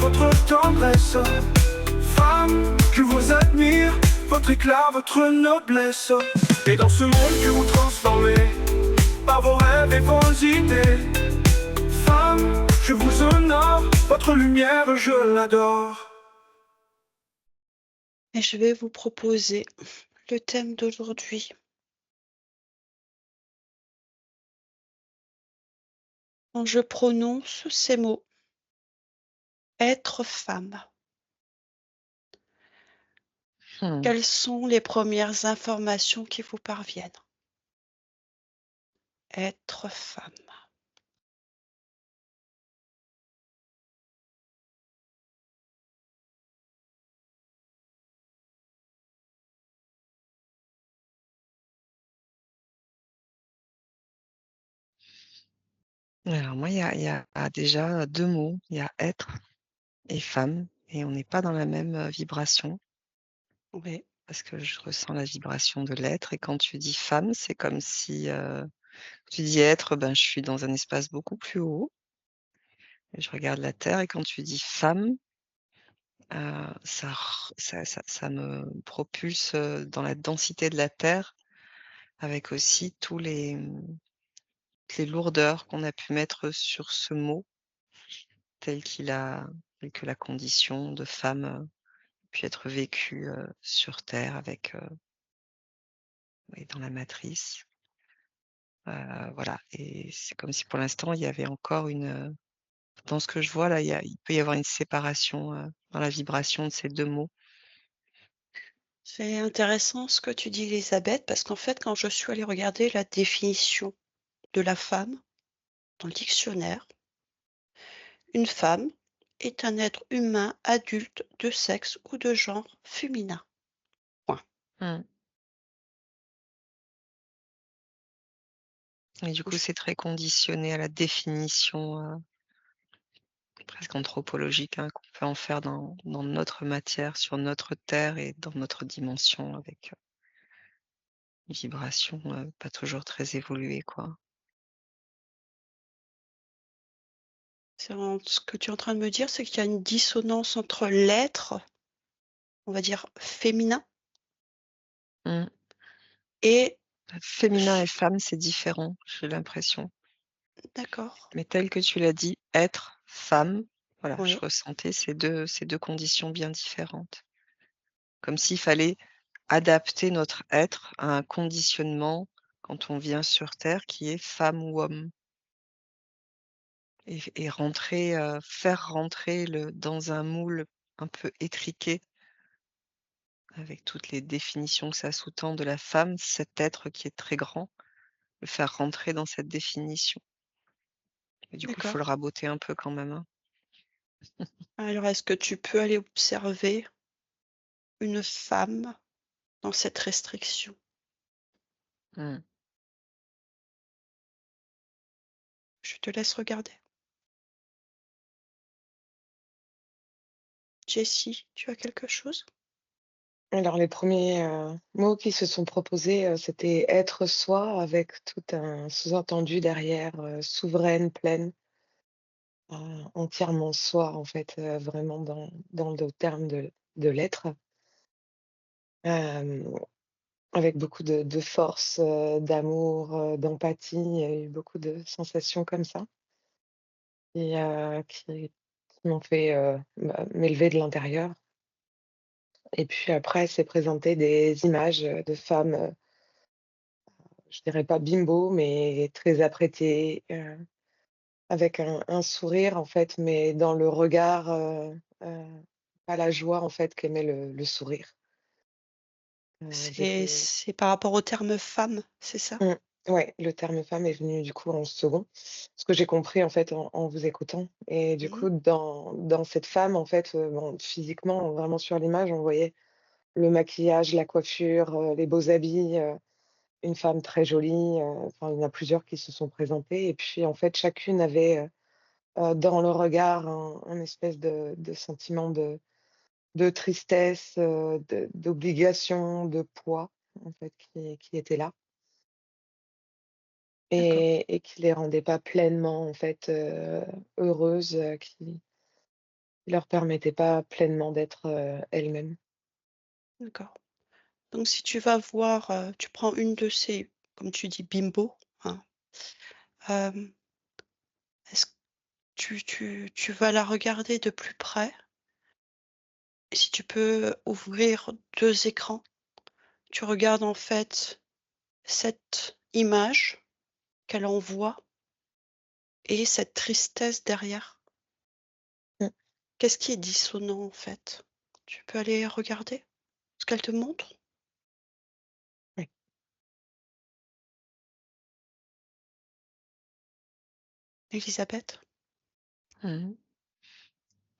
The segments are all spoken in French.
votre tendresse. Femme, je vous admire, votre éclat, votre noblesse. Et dans ce monde que vous transformez, par vos rêves et vos idées. Femme, je vous honore, votre lumière, je l'adore. Et je vais vous proposer le thème d'aujourd'hui. Quand je prononce ces mots, être femme, Mmh. quelles sont les premières informations qui vous parviennent? Être femme. Alors moi, il y a déjà 2 mots, il y a être et femme et on n'est pas dans la même, vibration Oui, parce que je ressens la vibration de l'être et quand tu dis femme, c'est comme si, tu dis être, ben, je suis dans un espace beaucoup plus haut et je regarde la terre et quand tu dis femme, ça me propulse, dans la densité de la terre avec aussi toutes les lourdeurs qu'on a pu mettre sur ce mot tel qu'il a tel que la condition de femme, puis être vécue, sur terre avec, oui, dans la matrice. Voilà et c'est comme si pour l'instant il y avait encore dans ce que je vois là, il peut y avoir une séparation, dans la vibration de ces 2 mots. c'est intéressant ce que tu dis, Elisabeth, parce qu'en fait, quand je suis allée regarder la définition de la femme dans le dictionnaire, une femme est un être humain adulte de sexe ou de genre féminin. Point. Mmh et du coup, c'est très conditionné à la définition, presque anthropologique, hein, qu'on peut en faire dans notre matière, sur notre terre et dans notre dimension avec, une vibration, pas toujours très évoluée, quoi. Ce que tu es en train de me dire, c'est qu'il y a une dissonance entre l'être, on va dire féminin, Mmh. et Féminin et f femme, c'est différent, j'ai l'impression. d'accord, Mais tel que tu l'as dit, être, femme, voilà, je oui, ressentais ces deux conditions bien différentes. Comme s'il fallait adapter notre être à un conditionnement quand on vient sur terre qui est femme ou homme et rentrer, faire rentrer dans un moule un peu étriqué avec toutes les définitions que ça sous-tend de la femme, cet être qui est très grand, le faire rentrer dans cette définition et du coup, il faut d'accord. le raboter un peu quand même, hein. Alors est-ce que tu peux aller observer une femme dans cette restriction? Mmh. Je te laisse regarder. Jessie, tu as quelque chose? Alors les premiers mots qui se sont proposés, c'était être soi avec tout un sous-entendu derrière, souveraine, pleine, entièrement soi en fait, vraiment dans le terme de l'être. Hem, Avec beaucoup de force, d'amour, d'empathie, il y a eu beaucoup de sensations comme ça et qui m'ont fait, m'élever de l'intérieur et puis après s'est présenté des images, de femmes, je dirais pas bimbo, mais très apprêtées, avec un sourire en fait, mais dans le regard, pas la joie en fait qu'aimait le sourire. J'étais C'est par rapport au terme femme, c'est ça? mmh, ouais, le terme femme est venu du coup en second, ce que j'ai compris en fait en vous écoutant et du Mmh. coup dans cette femme en fait, bon physiquement vraiment sur l'image on voyait le maquillage, la coiffure, les beaux habits, une femme très jolie, enfin il y en a plusieurs qui se sont présentées et puis en fait chacune avait, dans le regard un espèce de sentiment de tristesse, d'obligation, de poids en fait qui était là D'accord. et qui les rendait pas pleinement en fait, heureuses, qui qui leur permettait pas pleinement d'être, elles-mêmes. D'accord. Donc si tu vas voir, tu prends une de ces, comme tu dis, bimbo, hein, hem, est-ce que tu vas la regarder de plus près et si tu peux ouvrir 2 écrans, tu regardes en fait cette image qu'elle envoie et cette tristesse derrière. Mmh, Qu'est-ce qui est dissonant en fait? Tu peux aller regarder ce qu'elle te montre? oui. Élisabeth? Mmh.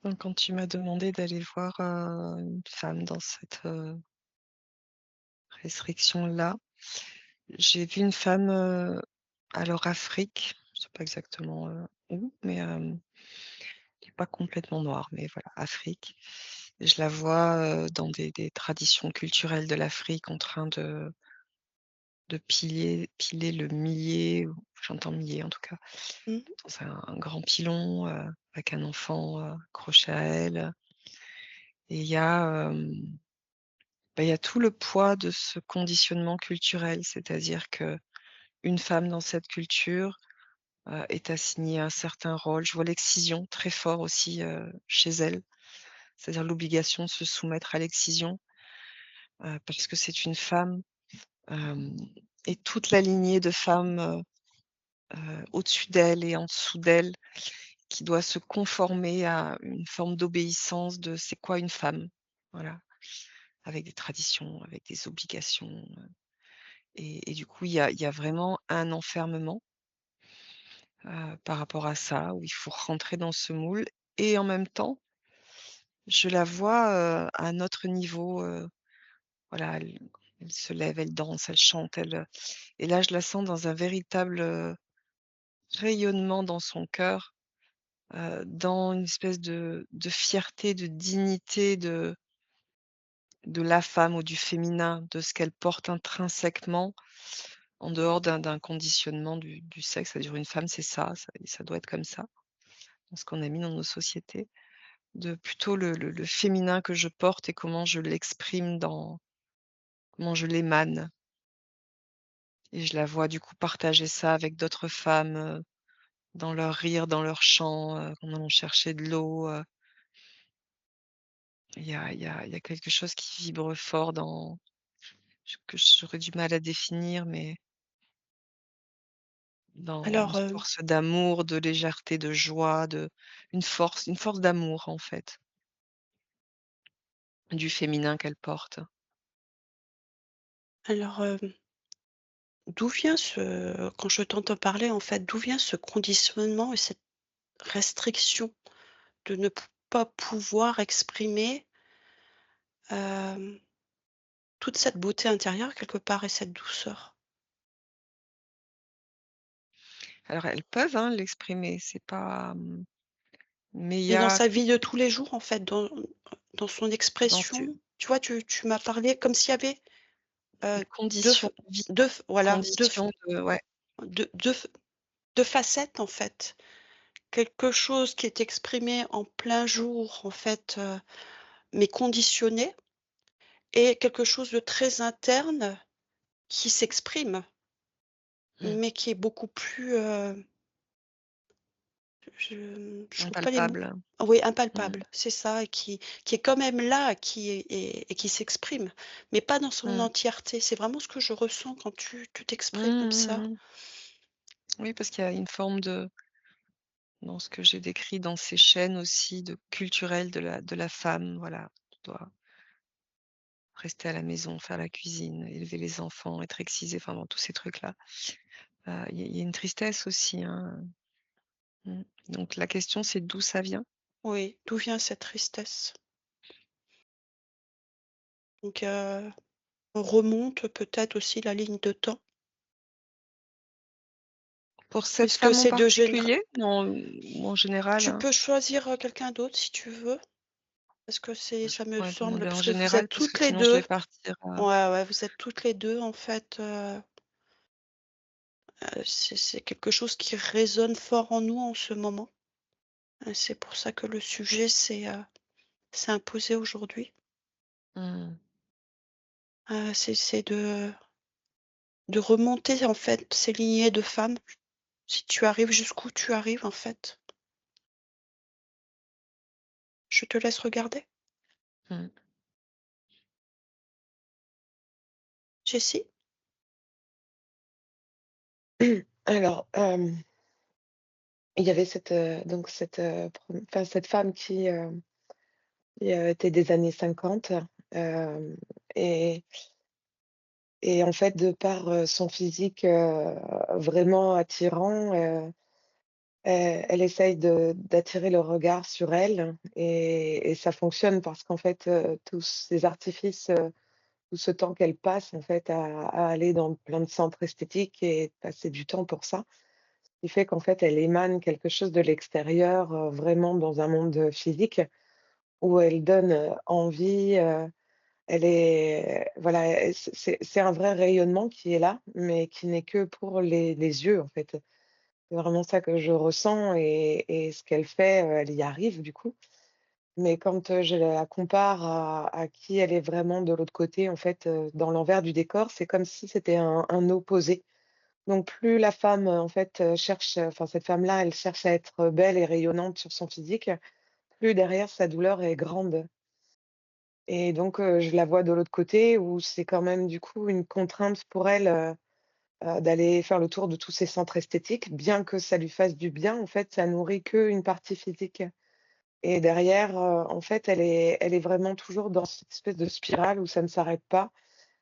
Donc quand tu m'as demandé d'aller voir, une femme dans cette, restriction-là, j'ai vu une femme, alors Afrique, je sais pas exactement, où, mais, qui est pas complètement noire, mais voilà, Afrique. Et je la vois, dans des traditions culturelles de l'Afrique en train de piler le millet, ou j'entends millet en tout cas, Mmh. dans un grand pilon, avec un enfant, accroché à elle. Et il y a tout le poids de ce conditionnement culturel. C'est-à-dire qu'une femme dans cette culture, est assignée à un certain rôle. Je vois l'excision très fort aussi, chez elle, c'est-à-dire l'obligation de se soumettre à l'excision, parce que c'est une femme, hem et toute la lignée de femmes, au-dessus d'elle et en dessous d'elle, qui doit se conformer à une forme d'obéissance de c'est quoi une femme? Voilà, avec des traditions, avec des obligations, et du coup, il y a vraiment un enfermement, par rapport à ça, où il faut rentrer dans ce moule, et en même temps, je la vois, à un autre niveau, voilà, elle se lève, elle danse, elle chante, et là, je la sens dans un véritable, rayonnement dans son cœur, dans une espèce de fierté, de dignité de la femme ou du féminin, de ce qu'elle porte intrinsèquement, en dehors d'un conditionnement du sexe. C'est-à-dire une femme, c'est ça, ça doit être comme ça, dans ce qu'on a mis dans nos sociétés. De plutôt le féminin que je porte et comment je l'exprime, comment je l'émane, et je la vois du coup partager ça avec d'autres femmes, dans leur rire, dans leurs chants, en allant chercher de l'eau, il y a quelque chose qui vibre fort dans que j'aurais du mal à définir, mais dans une Alors, force d'amour, de légèreté, de joie, une force d'amour, en fait, du féminin qu'elle porte. alors, d'où vient quand je t'entends parler, en fait, d'où vient ce conditionnement et cette restriction de ne pas pouvoir exprimer, hem, toute cette beauté intérieure quelque part et cette douceur? Alors elles peuvent, hein, l'exprimer, c'est pas, mais il y Mais dans a sa vie de tous les jours, en fait, dans son dans ces expression, tu vois, tu m'as parlé comme s'il y avait, des 2 conditions f de vie, 2 f voilà, 2 f conditions de ouais. 2 f 2 facettes, en fait. Quelque chose qui est exprimé en plein jour, en fait, mais conditionné et quelque chose de très interne qui s'exprime, Mmh. mais qui est beaucoup plus, je trouve pas les mots. Impalpable. Oui, Mmh. impalpable, c'est ça et qui est quand même là, qui est et qui s'exprime, mais pas dans son Mmh. entièreté. C'est vraiment ce que je ressens quand tu Mmh, t'exprimes comme mmh ça. mh. Oui, parce qu'il y a une forme de dans ce que j'ai décrit dans ces chaînes aussi de culturelles de la femme, voilà. Tu dois rester à la maison, faire la cuisine, élever les enfants, être excisée, enfin bon, tous ces trucs-là. Il y a une tristesse aussi, hein. Mmh. Donc la question, c'est d'où ça vient? Oui, d'où vient cette tristesse? Donc on remonte peut-être aussi la ligne de temps, Pour cette puisque femme en c'est de généra particulier? Non, ou en général, tu hein? peux choisir, quelqu'un d'autre si tu veux, parce que Je ça me pourrais semble demander en parce que vous êtes général parce que toutes les sinon je 2. vais partir à Ouais, ouais, vous êtes toutes les 2 en fait, c'est quelque chose qui résonne fort en nous en ce moment. C'est pour ça que le sujet s'est imposé aujourd'hui. Mmh. C'est de remonter, en fait, ces lignées de femmes. Si tu arrives jusqu'où tu arrives, en fait. Je te laisse regarder. Mmh. Jessie? Alors, il y avait cette, donc cette, cette femme qui était des années 50, hem et en fait, de par, son physique, vraiment attirant, elle essaye d'attirer le regard sur elle et ça fonctionne parce qu'en fait, tous ces artifices, tout ce temps qu'elle passe en fait à aller dans plein de centres esthétiques et passer du temps pour ça, ce qui fait qu'en fait, elle émane quelque chose de l'extérieur, vraiment dans un monde, physique où elle donne, envie, elle est voilà, c'est un vrai rayonnement qui est là, mais qui n'est que pour les yeux en fait. C'est vraiment ça que je ressens et ce qu'elle fait, elle y arrive du coup. Mais quand, je la compare à qui elle est vraiment de l'autre côté, en fait, dans l'envers du décor, c'est comme si c'était un opposé. Donc plus la femme, en fait, cherche, enfin cette femme-là, elle cherche à être belle et rayonnante sur son physique, plus derrière sa douleur est grande et donc je la vois de l'autre côté où c'est quand même du coup une contrainte pour elle, d'aller faire le tour de tous ces centres esthétiques. Bien que ça lui fasse du bien, en fait, ça nourrit qu'une partie physique. Et derrière, en fait, elle est vraiment toujours dans cette espèce de spirale où ça ne s'arrête pas.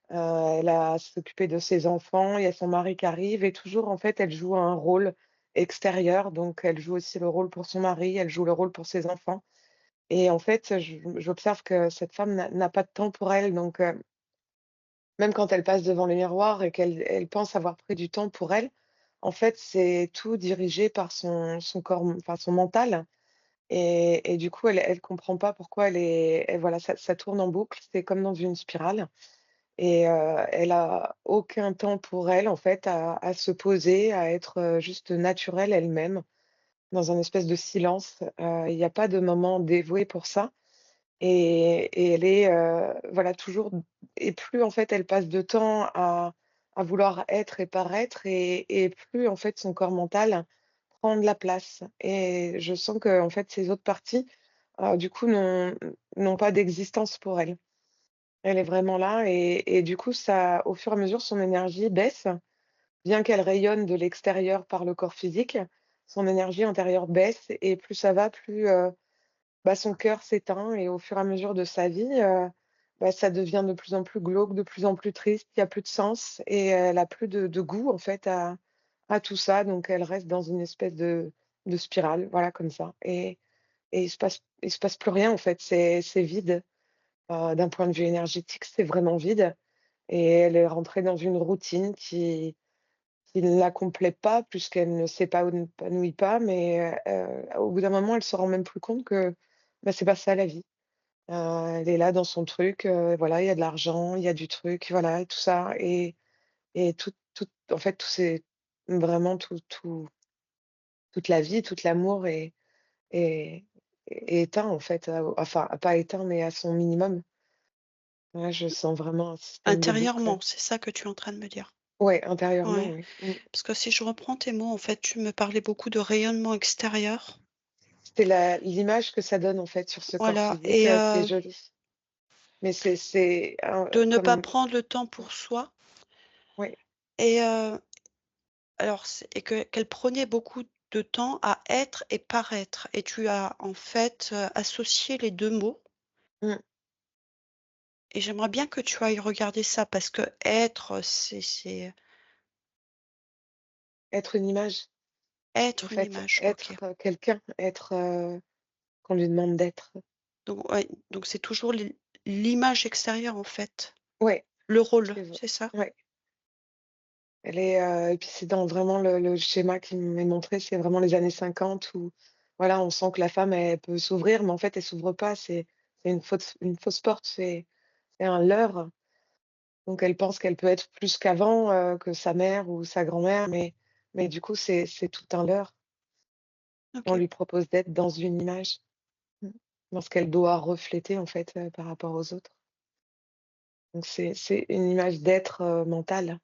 Elle a à s'occuper de ses enfants, il y a son mari qui arrive et toujours, en fait, elle joue un rôle extérieur. Donc elle joue aussi le rôle pour son mari, elle joue le rôle pour ses enfants et en fait, j'observe que cette femme n'a pas de temps pour elle. Donc même quand elle passe devant le miroir et qu'elle pense avoir pris du temps pour elle, en fait, c'est tout dirigé par son corps, enfin son mental. Et du coup, elle comprend pas pourquoi elle voilà, ça tourne en boucle, c'est comme dans une spirale et elle a aucun temps pour elle, en fait, à se poser, à être, juste naturelle elle-même, dans un espèce de silence. Il y a pas de moment dévoué pour ça et elle est, voilà, toujours et plus, en fait, elle passe de temps à vouloir être et paraître et plus, en fait, son corps mental prend de la place et je sens que en fait, ces autres parties du coup, n'ont pas d'existence pour elle. Elle est vraiment là et du coup, ça au fur et à mesure, son énergie baisse. Bien qu'elle rayonne de l'extérieur par le corps physique, son énergie intérieure baisse et plus ça va, plus, bah, son cœur s'éteint et au fur et à mesure de sa vie, bah, ça devient de plus en plus glauque, de plus en plus triste, il y a plus de sens et elle a plus de goût, en fait, à tout ça. Donc elle reste dans une espèce de spirale, voilà, comme ça et il se passe plus rien, en fait. C'est vide. D'un point de vue énergétique, c'est vraiment vide et elle est rentrée dans une routine qui ne la complète pas puisqu'elle ne s'épanouit pas, mais au bout d'un moment, elle se rend même plus compte que, bah, c'est pas ça la vie. Elle est là dans son truc, voilà, il y a de l'argent, il y a du truc, voilà et tout ça et tout en fait, tout c'est vraiment toute la vie, tout l'amour est est éteint, en fait, enfin, pas éteint, mais à son minimum. Ouais, je sens vraiment un système de boucle. Intérieurement, c'est ça que tu es en train de me dire? Ouais, intérieurement, Ouais. oui. Parce que si je reprends tes mots, en fait, tu me parlais beaucoup de rayonnement extérieur. C'est la l'image que ça donne, en fait, sur ce corps Voilà physique, et c'est joli. Mais c'est un de ne pas comme prendre le temps pour soi ouais, et alors c'est et qu'elle prenait beaucoup de temps à être et paraître et tu as, en fait, associé les 2 mots mmh, et j'aimerais bien que tu ailles regarder ça parce que être, c'est être une image, en être une fait, image, OK. être, quelqu'un, être, qu'on lui demande d'être. Donc ouais, donc c'est toujours l'image extérieure, en fait, Ouais, le rôle, c'est vrai. c'est ça? Ouais, elle est, et puis c'est dans vraiment le schéma qui m'est montré, c'est vraiment les années 50 où, voilà, on sent que la femme, elle peut s'ouvrir, mais en fait, elle s'ouvre pas, c'est une fausse porte, c'est un leurre. Donc elle pense qu'elle peut être plus qu'avant, que sa mère ou sa grand-mère, mais du coup, c'est tout un leurre. On OK, lui propose d'être dans une image, mmh, dans ce qu'elle doit refléter en fait, par rapport aux autres. Donc c'est une image d'être, mental.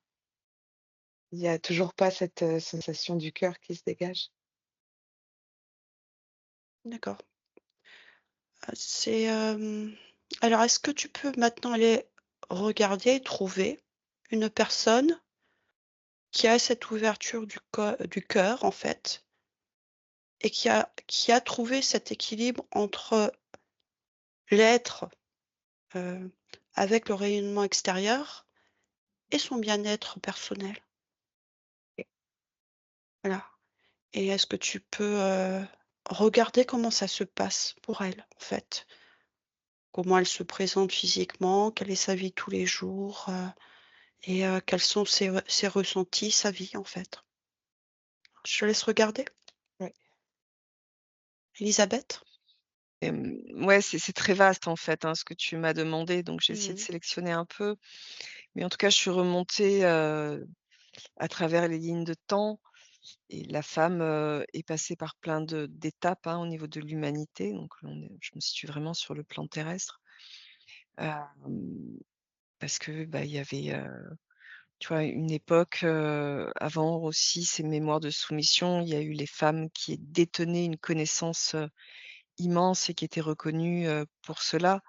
Il y a toujours pas cette, sensation du cœur qui se dégage. d'accord. Alors est-ce que tu peux maintenant aller regarder, trouver une personne qui a cette ouverture du cœur, en fait, et qui a trouvé cet équilibre entre l'être, heu, avec le rayonnement extérieur et son bien-être personnel? Et Voilà. Et est-ce que tu peux, regarder comment ça se passe pour elle, en fait? Comment elle se présente physiquement? Quelle est sa vie tous les jours? Et quels sont ses ressentis, sa vie, en fait? Je te laisse regarder. ouais. Élisabeth? Ouais, c'est très vaste en fait, hein, ce que tu m'as demandé, donc j'ai essayé de Mmh. sélectionner un peu. Mais en tout cas, je suis remontée, à travers les lignes de temps et la femme, est passée par plein d'étapes, hein, au niveau de l'humanité, donc je me situe vraiment sur le plan terrestre. Hem, Parce que, bah, il y avait, tu vois, une époque, avant aussi ces mémoires de soumission, il y a eu les femmes qui détenaient une connaissance, immense et qui étaient reconnues, pour cela.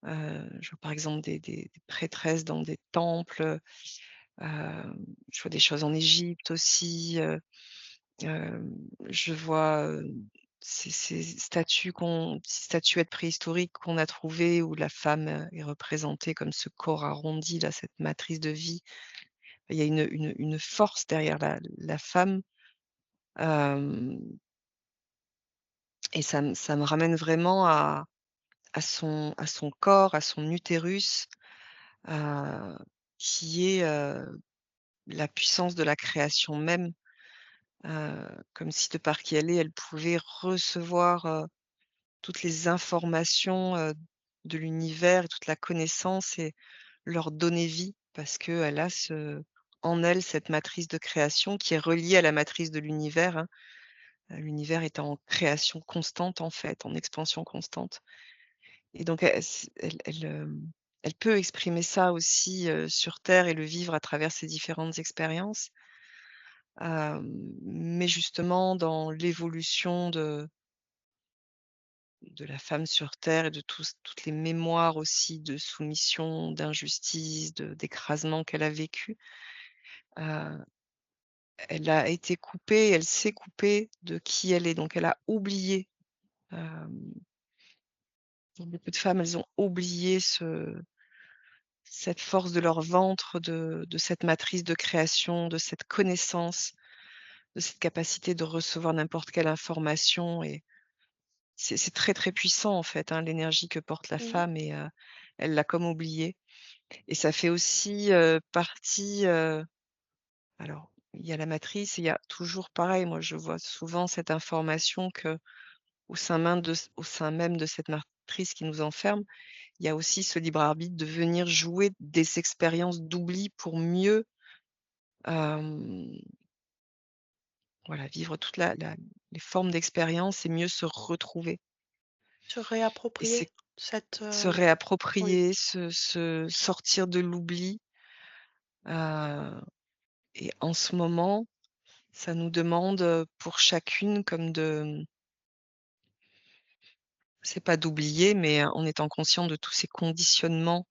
Je vois par exemple des prêtresses dans des temples, je vois des choses en Égypte aussi, je vois, ces ces statuettes préhistoriques qu'on a trouvées où la femme, est représentée comme ce corps arrondi là, cette matrice de vie. Il y a une force derrière la femme, hem et ça me ramène vraiment à son corps, à son utérus, heu, qui est, la puissance de la création même, comme si de par qui elle est, elle pouvait recevoir, toutes les informations, de l'univers et toute la connaissance et leur donner vie parce qu'elle a en elle cette matrice de création qui est reliée à la matrice de l'univers, hein. L'univers est en création constante en fait, en expansion constante et donc elle peut exprimer ça aussi, sur terre et le vivre à travers ses différentes expériences. Mais justement dans l'évolution de la femme sur terre et de toutes les mémoires aussi de soumission, d'injustice, d'écrasement qu'elle a vécu, heu, elle a été coupée, elle s'est coupée de qui elle est. Donc elle a oublié, hem, beaucoup de femmes, elles ont oublié cette force de leur ventre, de cette matrice de création, de cette connaissance, de cette capacité de recevoir n'importe quelle information et c'est très, très puissant en fait, hein, l'énergie que porte la Mmh. femme et elle l'a comme oubliée et ça fait aussi, partie, alors il y a la matrice et il y a toujours pareil, moi je vois souvent cette information qu'au sein même de cette matrice qui nous enferme, il y a aussi ce libre arbitre de venir jouer des expériences d'oubli pour mieux, hem, voilà, vivre toute les formes d'expérience et mieux se retrouver Se et réapproprier c'est cette, se oui, réapproprier, se sortir de l'oubli, heu et en ce moment, ça nous demande, pour chacune comme c'est pas d'oublier, mais en étant conscient de tous ces conditionnements,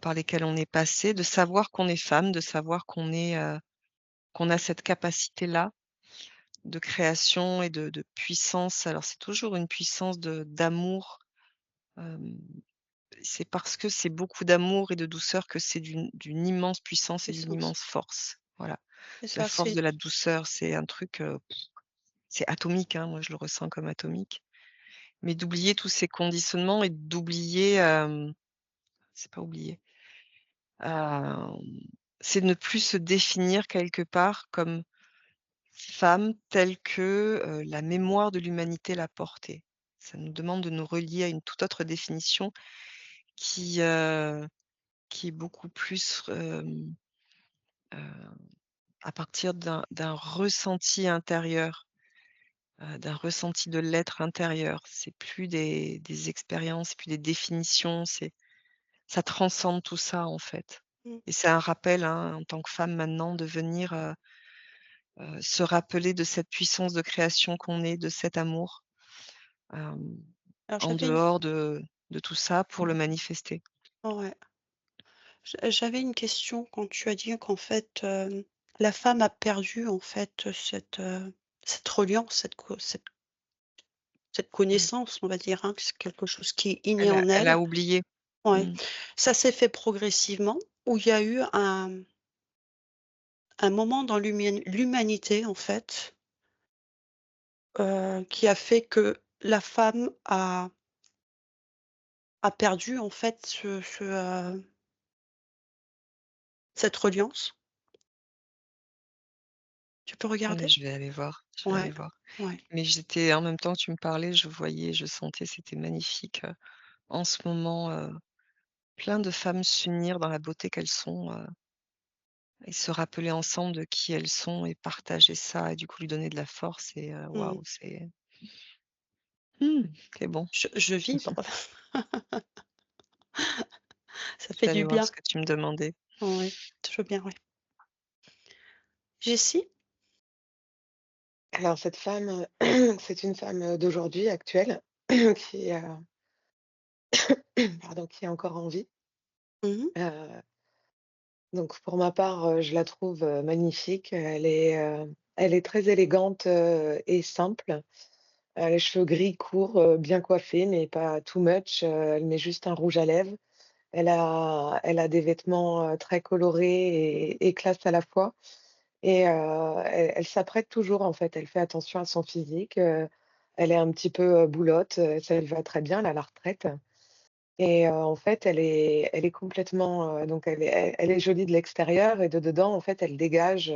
par lesquels on est passé, de savoir qu'on est femme, de savoir qu'on a cette capacité-là de création et de puissance. Alors c'est toujours une puissance d'amour, hem, c'est parce que c'est beaucoup d'amour et de douceur que c'est d'une immense puissance et d'une puissance. immense force. Voilà. C'est La ça, force de la douceur, c'est un truc, c'est atomique, hein, moi je le ressens comme atomique. Mais d'oublier tous ces conditionnements et d'oublier, c'est pas oublier, hem, c'est ne plus se définir quelque part comme femme telle que, la mémoire de l'humanité l'a portée. Ça nous demande de nous relier à une toute autre définition qui, heu, qui est beaucoup plus, heu, à partir d'un ressenti intérieur. d'un ressenti de l'être intérieur. C'est plus des expériences, plus des définitions, ça transcende tout ça, en fait. Mmh. Et c'est un rappel, hein, en tant que femme maintenant de venir, se rappeler de cette puissance de création qu'on est, de cet amour, hem, Alors en dehors de tout ça pour le manifester. ouais, j'avais une question quand tu as dit qu'en fait, la femme a perdu en fait, cette reliance, cette Mmh. connaissance, on va dire, hein, que c'est quelque chose qui est inné Elle a en elle elle. a oublié. Ouais. Mmh. Ça s'est fait progressivement ou il y a eu un moment dans l'humanité, en fait, qui a fait que la femme a perdu, en fait, cette reliance? Tu peux Attendez, regarder? je vais aller Ouais, voir. ouais. Mais j'étais en même temps que tu me parlais, je voyais, je sentais, c'était magnifique, en ce moment, plein de femmes s'unir dans la beauté qu'elles sont, et se rappeler ensemble de qui elles sont et partager ça et du coup lui donner de la force et Mmh. waouh, mmh, c'est bon. Je vibre. Ça Je fait vais aller du voir bien. ce que tu me demandais. Oui, je veux bien, oui. Jessie? Alors cette femme, c'est une femme, d'aujourd'hui, actuelle, qui, pardon, qui est encore en vie. Mmh mh. Donc pour ma part, je la trouve, magnifique. Elle est très élégante, et simple. Les cheveux gris courts, bien coiffés, mais pas too much. Elle met juste un rouge à lèvres. Elle a des vêtements, très colorés et classe à la fois et elle s'apprête toujours, en fait. Elle fait attention à son physique, elle est un petit peu, boulotte, ça lui va très bien, elle a la retraite et en fait, elle est complètement, donc elle est jolie de l'extérieur et de dedans, en fait, elle dégage,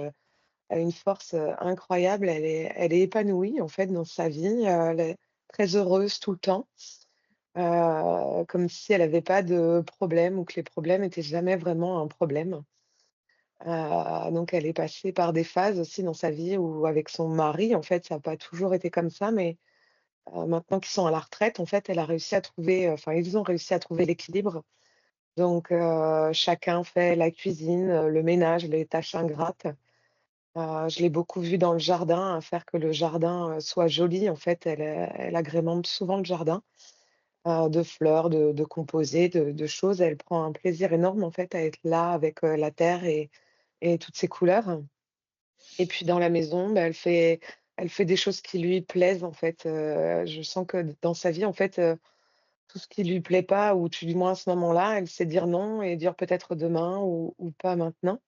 une force, incroyable. Elle est épanouie, en fait, dans sa vie, elle est très heureuse tout le temps, comme si elle avait pas de problème ou que les problèmes étaient jamais vraiment un problème. Donc elle est passée par des phases aussi dans sa vie où avec son mari, en fait, ça a pas toujours été comme ça, mais maintenant qu'ils sont à la retraite, en fait, elle a réussi à trouver, enfin, ils ont réussi à trouver l'équilibre. Donc chacun fait la cuisine, le ménage, les tâches ingrates. Je l'ai beaucoup vue dans le jardin, à faire que le jardin, soit joli. En fait, elle agrémente souvent le jardin, de fleurs, de composés, de choses. Elle prend un plaisir énorme, en fait, à être là avec, la terre et toutes ses couleurs. Et puis dans la maison, bah, elle fait des choses qui lui plaisent, en fait. Je sens que dans sa vie, en fait, tout ce qui lui plaît pas ou du moins à ce moment-là, elle sait dire non et dire peut-être demain ou pas maintenant.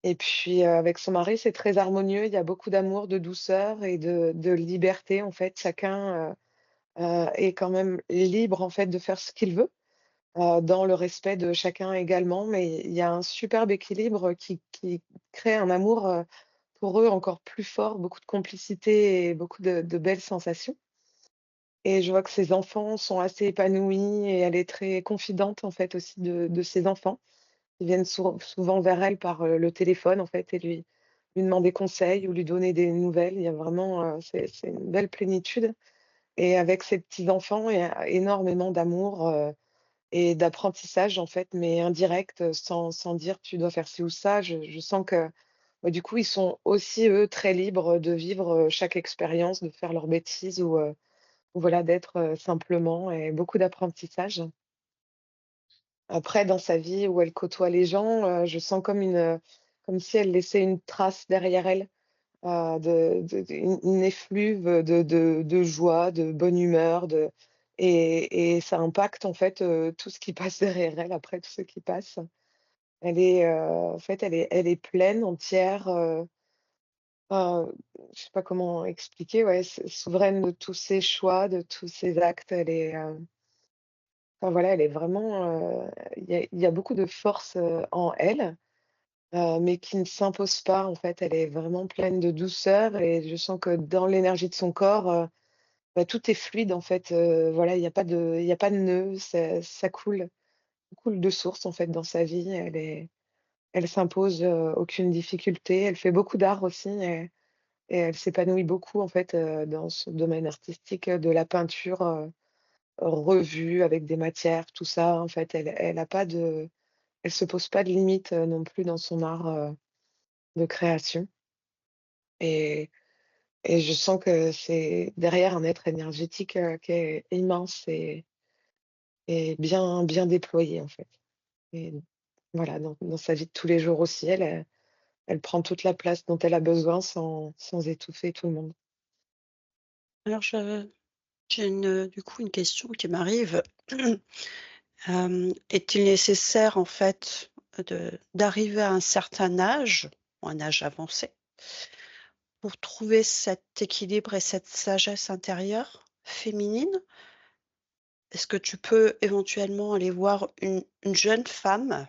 Et puis, avec son mari, c'est très harmonieux. Il y a beaucoup d'amour, de douceur et de liberté, en fait. Chacun, est quand même libre, en fait, de faire ce qu'il veut, dans le respect de chacun également. Mais il y a un superbe équilibre qui crée un amour, pour eux encore plus fort, beaucoup de complicité et beaucoup de belles sensations. Et je vois que ses enfants sont assez épanouis et elle est très confidente, en fait, aussi de ses enfants. Ils viennent souvent vers elle par, le téléphone, en fait, et lui demander conseil ou lui donner des nouvelles. Il y a vraiment, c'est une belle plénitude et avec ses petits-enfants, il y a énormément d'amour, et d'apprentissage, en fait, mais indirect, sans dire: «Tu dois faire ci ou ça». Je sens que, bah, du coup, ils sont aussi, eux, très libres de vivre, chaque expérience, de faire leurs bêtises ou voilà, d'être, simplement et beaucoup d'apprentissage. Après, dans sa vie où elle côtoie les gens, je sens comme si elle laissait une trace derrière elle, de une effluve, de joie, de bonne humeur, et ça impacte en fait, tout ce qui passe derrière elle, après tout ce qui passe. En fait, elle est pleine, entière, je sais pas comment expliquer, ouais, souveraine de tous ses choix, de tous ses actes. Enfin voilà, elle est vraiment, il y a beaucoup de force, en elle, mais qui ne s'impose pas en fait. Elle est vraiment pleine de douceur et je sens que dans l'énergie de son corps, bah, tout est fluide en fait, voilà, il y a pas de nœud, ça coule de source en fait dans sa vie. Elle s'impose, aucune difficulté. Elle fait beaucoup d'art aussi et elle s'épanouit beaucoup en fait, dans son domaine artistique, de la peinture, revue avec des matières, tout ça. En fait, elle a pas de elle se pose pas de limites, non plus dans son art, de création, et je sens que c'est derrière un être énergétique, qui est immense et bien déployé en fait, et voilà, dans sa vie de tous les jours aussi, elle prend toute la place dont elle a besoin sans étouffer tout le monde. Alors j'ai du coup une question qui m'arrive. Est-il nécessaire en fait d'arriver à un certain âge, ou un âge avancé, pour trouver cet équilibre et cette sagesse intérieure féminine? Est-ce que tu peux éventuellement aller voir une jeune femme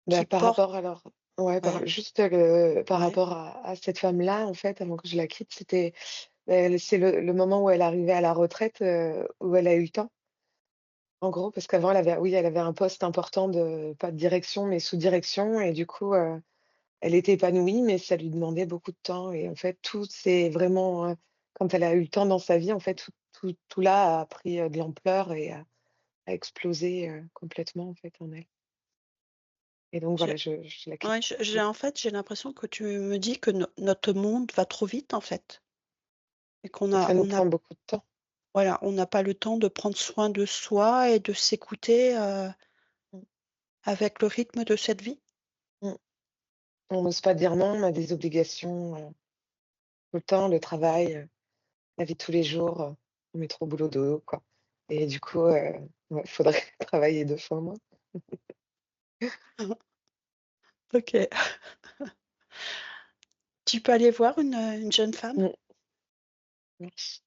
Bah, qui par porte rapport alors ouais, ouais, par ouais, rapport à cette femme-là, en fait, avant que je la quitte, c'était, c'est le moment où elle arrivait à la retraite, où elle a eu le temps, en gros, parce qu'avant elle avait oui, elle avait un poste important de pas de direction, mais sous-direction, et du coup, elle était épanouie, mais ça lui demandait beaucoup de temps, et en fait, tout c'est vraiment, quand elle a eu le temps dans sa vie, en fait, tout là a pris, de l'ampleur et a explosé, complètement, en fait, en elle, et donc j'ai voilà, je la quitte. ouais, Mmh. j'ai l'impression que tu me dis que notre monde va trop vite en fait et qu'on Ça a nous on a prend beaucoup de temps. voilà, on n'a pas le temps de prendre soin de soi et de s'écouter, Mmh, avec le rythme de cette vie. mmh. On n'ose pas dire non, on a des obligations, tout le temps, le travail, la vie de tous les jours, métro, boulot, dodo, quoi, et du coup, ouais, faudrait travailler 2 fois moins. OK. Tu peux aller voir une jeune femme, Mmh, merci.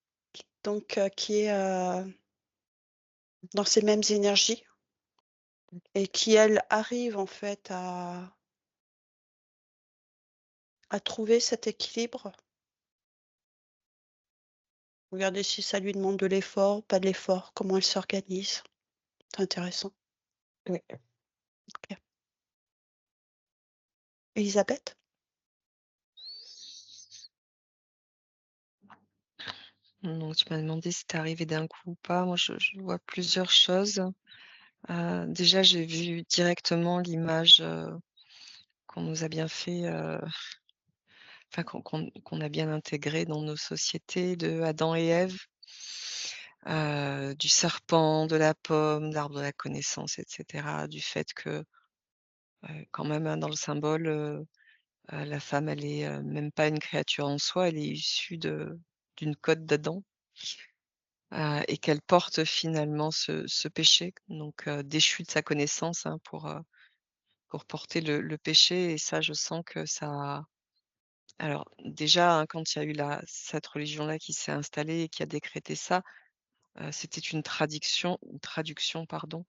donc qui est, dans ces mêmes énergies et qui, elle, arrive en fait à trouver cet équilibre. Regardez si ça lui demande de l'effort, pas de l'effort, comment elle s'organise. C'est intéressant. Oui. OK. Élisabeth? Donc tu m'as demandé si c'était arrivé d'un coup ou pas. Moi, je vois plusieurs choses. Déjà, j'ai vu directement l'image, qu'on nous a bien fait, enfin qu'on a bien intégrée dans nos sociétés de Adam et Ève, du serpent, de la pomme, l'arbre de la connaissance et cetera. Du fait que, quand même, hein, dans le symbole, la femme, elle est, même pas une créature en soi, elle est issue d'une côte d'Adam, et qu'elle porte finalement ce péché, donc déchue de sa connaissance, hein, pour porter le péché, et ça, je sens que ça alors déjà, hein, quand il y a eu cette religion-là qui s'est installée et qui a décrété ça, c'était une traduction, pardon,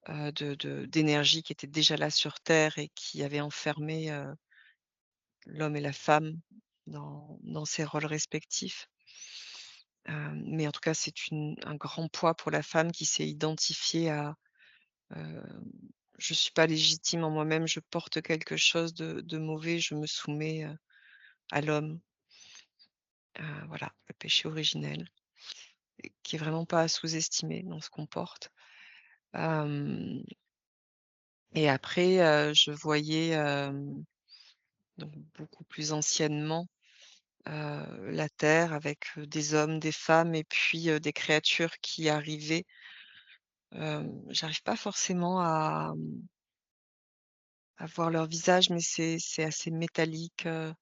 d'énergie qui était déjà là sur terre et qui avait enfermé, l'homme et la femme dans ces rôles respectifs. Mais en tout cas, c'est un grand poids pour la femme qui s'est identifiée à, heu, «Je suis pas légitime en moi-même, je porte quelque chose de mauvais, je me soumets, à l'homme». Voilà, le péché originel, et qui est vraiment pas à sous-estimer dans ce qu'on porte. Hem Et après, je voyais, donc beaucoup plus anciennement, la terre avec, des hommes, des femmes et puis, des créatures qui arrivaient. J'arrive pas forcément à voir leur visage, mais c'est assez métallique, hem,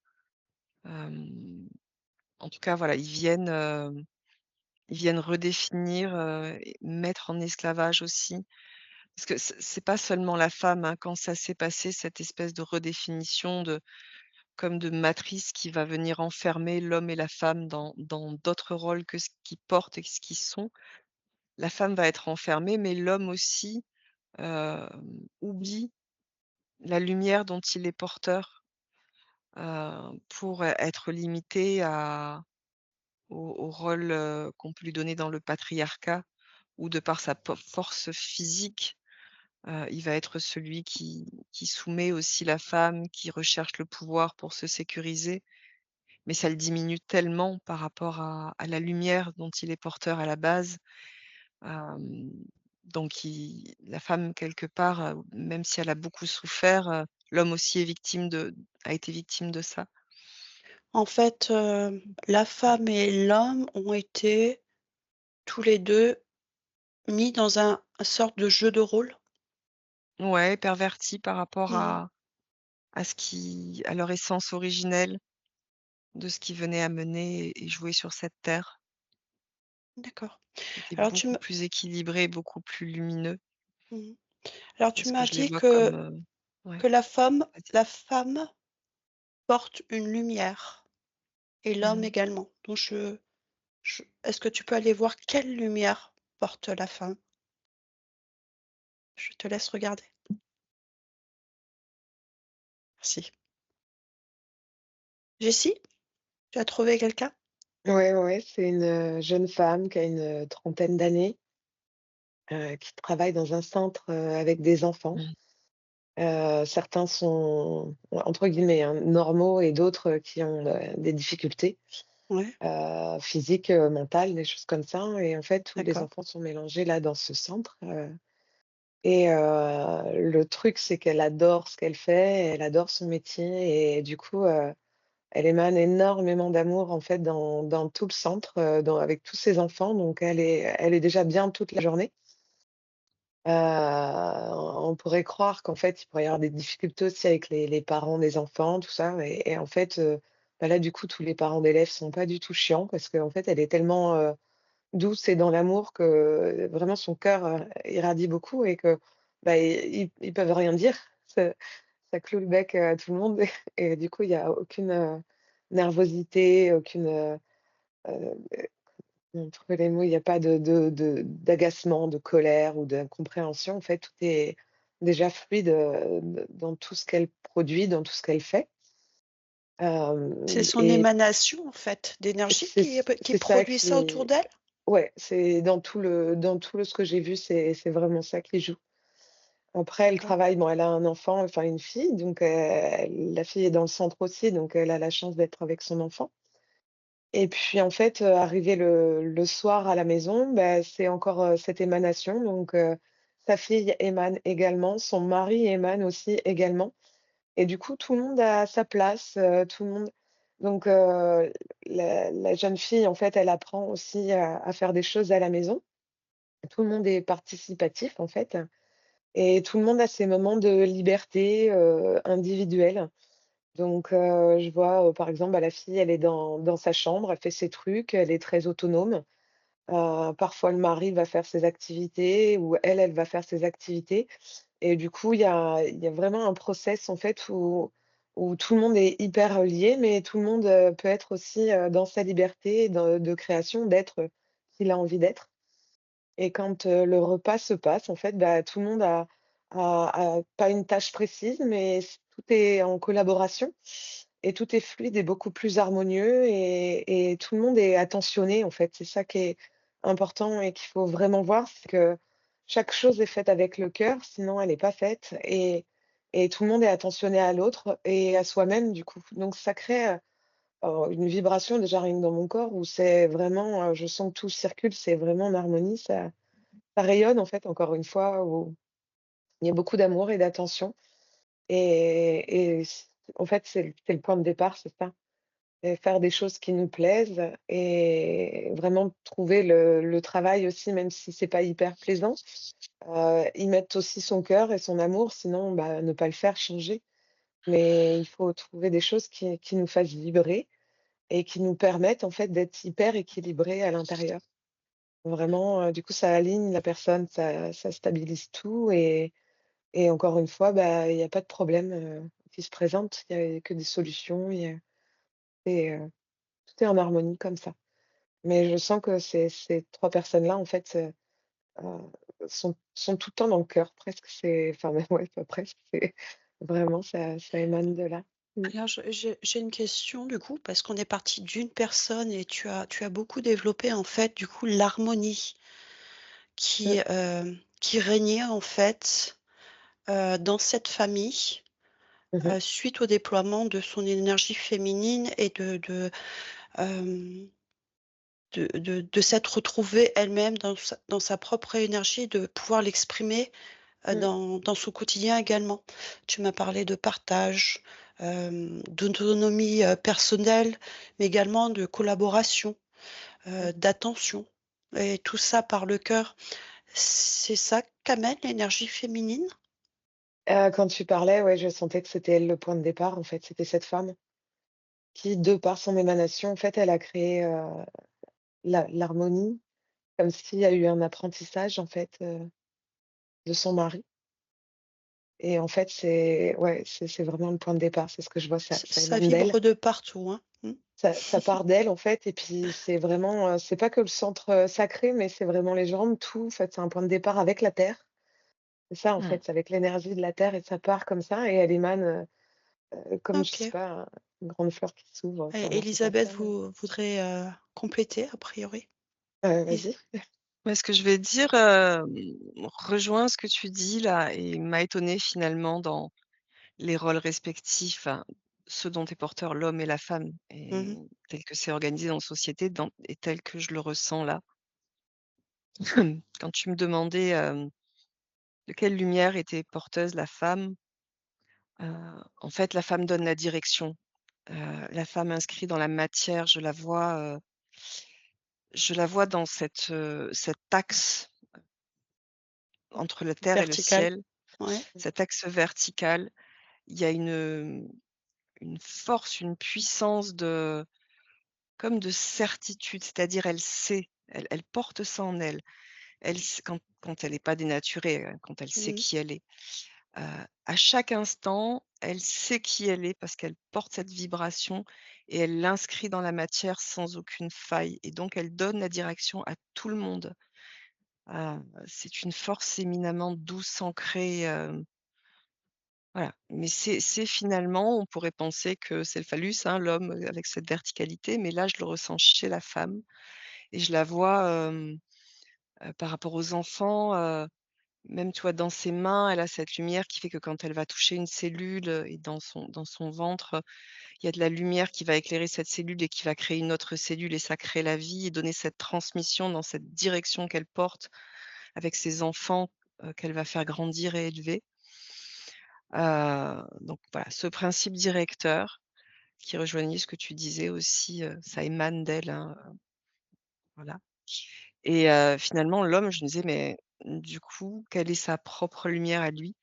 en tout cas, voilà, ils viennent redéfinir, et mettre en esclavage aussi. Parce que c'est pas seulement la femme, hein, quand ça s'est passé, cette espèce de redéfinition comme de matrice qui va venir enfermer l'homme et la femme dans d'autres rôles que ce qu'ils portent et ce qu'ils sont. La femme va être enfermée, mais l'homme aussi, oublie la lumière dont il est porteur, pour être limité au rôle, qu'on peut lui donner dans le patriarcat, ou de par sa force physique, Il va être celui qui soumet aussi la femme, qui recherche le pouvoir pour se sécuriser, mais ça le diminue tellement par rapport à la lumière dont il est porteur à la base. Hem, donc la femme quelque part, même si elle a beaucoup souffert, l'homme aussi est victime de a été victime de ça. En fait, la femme et l'homme ont été tous les 2 mis dans un sorte de jeu de rôle? Ouais, perverti par rapport Mmh. à à leur essence originelle de ce qu'ils venaient à mener et jouer sur cette terre, D'accord. qui était Alors tu beaucoup me plus équilibré, beaucoup plus lumineux, mmh Alors tu parce que m'as je les dit vois comme, ouais, que vas-y. la femme porte une lumière et l'homme Mmh. également. Donc je est-ce que tu peux aller voir quelle lumière porte la femme? Je te laisse regarder. Merci. Jessie, tu as trouvé quelqu'un? Ouais, ouais, c'est une, jeune femme qui a une, trentaine d'années, qui travaille dans un centre, avec des enfants. Mmh. Certains sont, entre guillemets, hein, «normaux» et d'autres, qui ont, des difficultés, Ouais, physiques, mentales, des choses comme ça et en fait, tous les d'accord. enfants sont mélangés là dans ce centre, et le truc, c'est qu'elle adore ce qu'elle fait, elle adore son métier et du coup, elle émane énormément d'amour en fait dans tout le centre, avec tous ses enfants donc elle est déjà bien toute la journée. On pourrait croire qu'en fait, il pourrait y avoir des difficultés aussi avec les parents des enfants, tout ça et en fait, bah, là, du coup, tous les parents d'élèves sont pas du tout chiants parce qu'en fait, elle est tellement, douce et dans l'amour que, vraiment son cœur, irradie beaucoup et que, bah, ils peuvent rien dire. Ça cloue le bec, à tout le monde et du coup, il y a aucune, nervosité, aucune, trouver les mots, il y a pas d'agacement, de colère ou d'incompréhension. En fait, tout est déjà fluide, dans tout ce qu'elle produit, dans tout ce qu'elle fait. C'est son Et émanation, en fait, d'énergie qui c'est ça produit ça qui autour d'elle? ouais, c'est dans tout le ce que j'ai vu, c'est vraiment ça qui joue. Après, elle D'accord. travaille, bon, elle a un enfant, enfin une fille, donc la fille est dans le centre aussi, donc elle a la chance d'être avec son enfant. Et puis en fait, arrivé le soir à la maison, bah, c'est encore, cette émanation donc sa fille émane également, son mari émane aussi également et du coup tout le monde a sa place, tout le monde donc la jeune fille en fait, elle apprend aussi à faire des choses à la maison. Tout le monde est participatif en fait et tout le monde a ses moments de liberté, individuelle. Donc je vois, par exemple, bah, la fille, elle est dans sa chambre, elle fait ses trucs, elle est très autonome. Parfois, le mari va faire ses activités ou elle, elle va faire ses activités et du coup, il y a vraiment un process, en fait, où tout le monde est hyper lié, mais tout le monde, peut être aussi, dans sa liberté de création, d'être, s'il a envie d'être. Et quand, le repas se passe, en fait, bah, tout le monde a pas une tâche précise, mais tout est en collaboration et tout est fluide et beaucoup plus harmonieux et tout le monde est attentionné, en fait. C'est ça qui est important et qu'il faut vraiment voir, c'est que chaque chose est faite avec le cœur, sinon elle est pas faite et tout le monde est attentionné à l'autre et à soi-même, du coup. Donc ça crée, une vibration déjà rien que dans mon corps où c'est vraiment, je sens que tout circule, c'est vraiment en harmonie, ça rayonne en fait, encore une fois, où il y a beaucoup d'amour et d'attention et en fait, c'est le point de départ, c'est ça. Et faire des choses qui nous plaisent et vraiment trouver le travail aussi, même si c'est pas hyper plaisant, y mettre aussi son cœur et son amour, sinon, bah, ne pas le faire, changer. Mais il faut trouver des choses qui nous fassent vibrer et qui nous permettent en fait d'être hyper équilibrés à l'intérieur. Vraiment, du coup, ça aligne la personne, ça stabilise tout et encore une fois, bah, il y a pas de problème, qui se présente. Il y a que des solutions, il y a et tout est en harmonie comme ça. Mais je sens que ces 3 personnes-là, en fait, sont tout le temps dans le cœur presque. C'est enfin, même ouais, pas presque, c'est vraiment ça émane de là. Mmh. Alors j'ai une question du coup, parce qu'on est parti d'une personne et tu as beaucoup développé en fait du coup l'harmonie Mmh. qui régnait en fait, dans cette famille, Mmh. suite au déploiement de son énergie féminine et hem, de s'être retrouvée elle-même dans sa propre énergie, de pouvoir l'exprimer, Mmh. dans son quotidien également. Tu m'as parlé de partage, d'autonomie, personnelle, mais également de collaboration, Mmh. d'attention et tout ça par le cœur. C'est ça qu'amène l'énergie féminine? Quand tu parlais, ouais, je sentais que c'était elle le point de départ, en fait. C'était cette femme qui, de par son émanation, en fait, elle a créé, l'harmonie, comme s'il y a eu un apprentissage, en fait, de son mari et en fait, c'est ouais, c'est vraiment le point de départ. C'est ce que je vois, ça Ça émane d'elle. vibre de partout, hein. Mmh. Ça part d'elle, en fait et puis c'est vraiment, c'est pas que le centre, sacré, mais c'est vraiment les jambes, tout, en fait, c'est un point de départ avec la terre. C'est ça, en Mmh. fait, c'est avec l'énergie de la terre et ça part comme ça et elle émane, comme je sais OK. pas, une grande fleur qui s'ouvre, enfin Et non, c'est pas Élisabeth ça, mais voudrait, compléter a priori? Is vas-y. Mais ce que je vais dire, rejoint ce que tu dis là et m'a étonnée finalement dans les rôles respectifs, enfin, ceux dont est porteur l'homme et la femme et mmh tel que c'est organisé dans la société et tel que je le ressens là. Quand tu me demandais, de quelle lumière était porteuse la femme, en fait, la femme donne la direction. La femme inscrite dans la matière, je la vois dans cet axe entre la terre et le verticale. ciel, Ouais. cet axe vertical. Il y a une force, une puissance comme de certitude, c'est-à-dire elle sait, elle porte ça en elle. Elle s quand elle est pas dénaturée, quand elle sait Mmh. qui elle est. Heu, à chaque instant, elle sait qui elle est parce qu'elle porte cette vibration et elle l'inscrit dans la matière sans aucune faille et donc elle donne la direction à tout le monde. C'est une force éminemment douce, ancrée, voilà. Mais c'est finalement, on pourrait penser que c'est le phallus, hein, l'homme, avec cette verticalité, mais là, je le ressens chez la femme et je la vois, par rapport aux enfants, même, tu vois, dans ses mains, elle a cette lumière qui fait que quand elle va toucher une cellule, et dans son ventre, il y a de la lumière qui va éclairer cette cellule et qui va créer une autre cellule et ça crée la vie et donner cette transmission dans cette direction qu'elle porte avec ses enfants, qu'elle va faire grandir et élever. Donc voilà, ce principe directeur qui rejoignait ce que tu disais aussi, ça émane d'elle, hein, voilà et finalement l'homme, je me disais: «Mais du coup, quelle est sa propre lumière à lui?»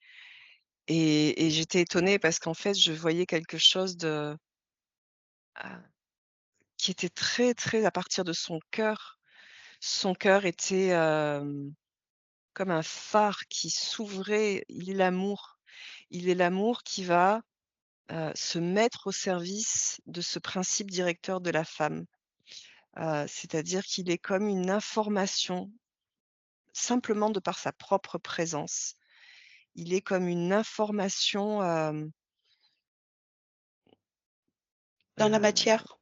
Et j'étais étonnée parce qu'en fait, je voyais quelque chose heu, qui était très, très à partir de son cœur. Son cœur était, comme un phare qui s'ouvrait. Il est l'amour. Il est l'amour qui va, se mettre au service de ce principe directeur de la femme. C'est-à-dire qu'il est comme une information, simplement de par sa propre présence. Il est comme une information, Dans la heu, matière?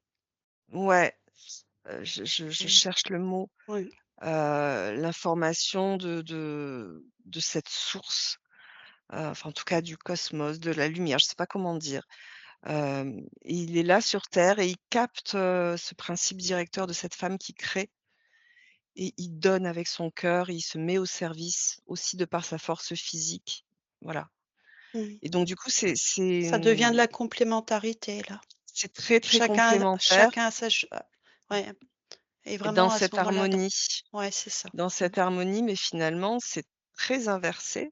ouais, je Mmh. cherche le mot, Oui. l'information de cette source, enfin en tout cas du cosmos, de la lumière, je sais pas comment dire. Il est là sur terre et il capte, ce principe directeur de cette femme qui crée et il donne avec son cœur, il se met au service aussi de par sa force physique. Voilà Mmh. et donc du coup, Ça devient de la complémentarité là. c'est très, très complémentaire Chacun a sa ch ouais et et dans vraiment à ce cette moment-là dans harmonie ouais, c'est ça. dans Mmh. cette harmonie, mais finalement, c'est très inversé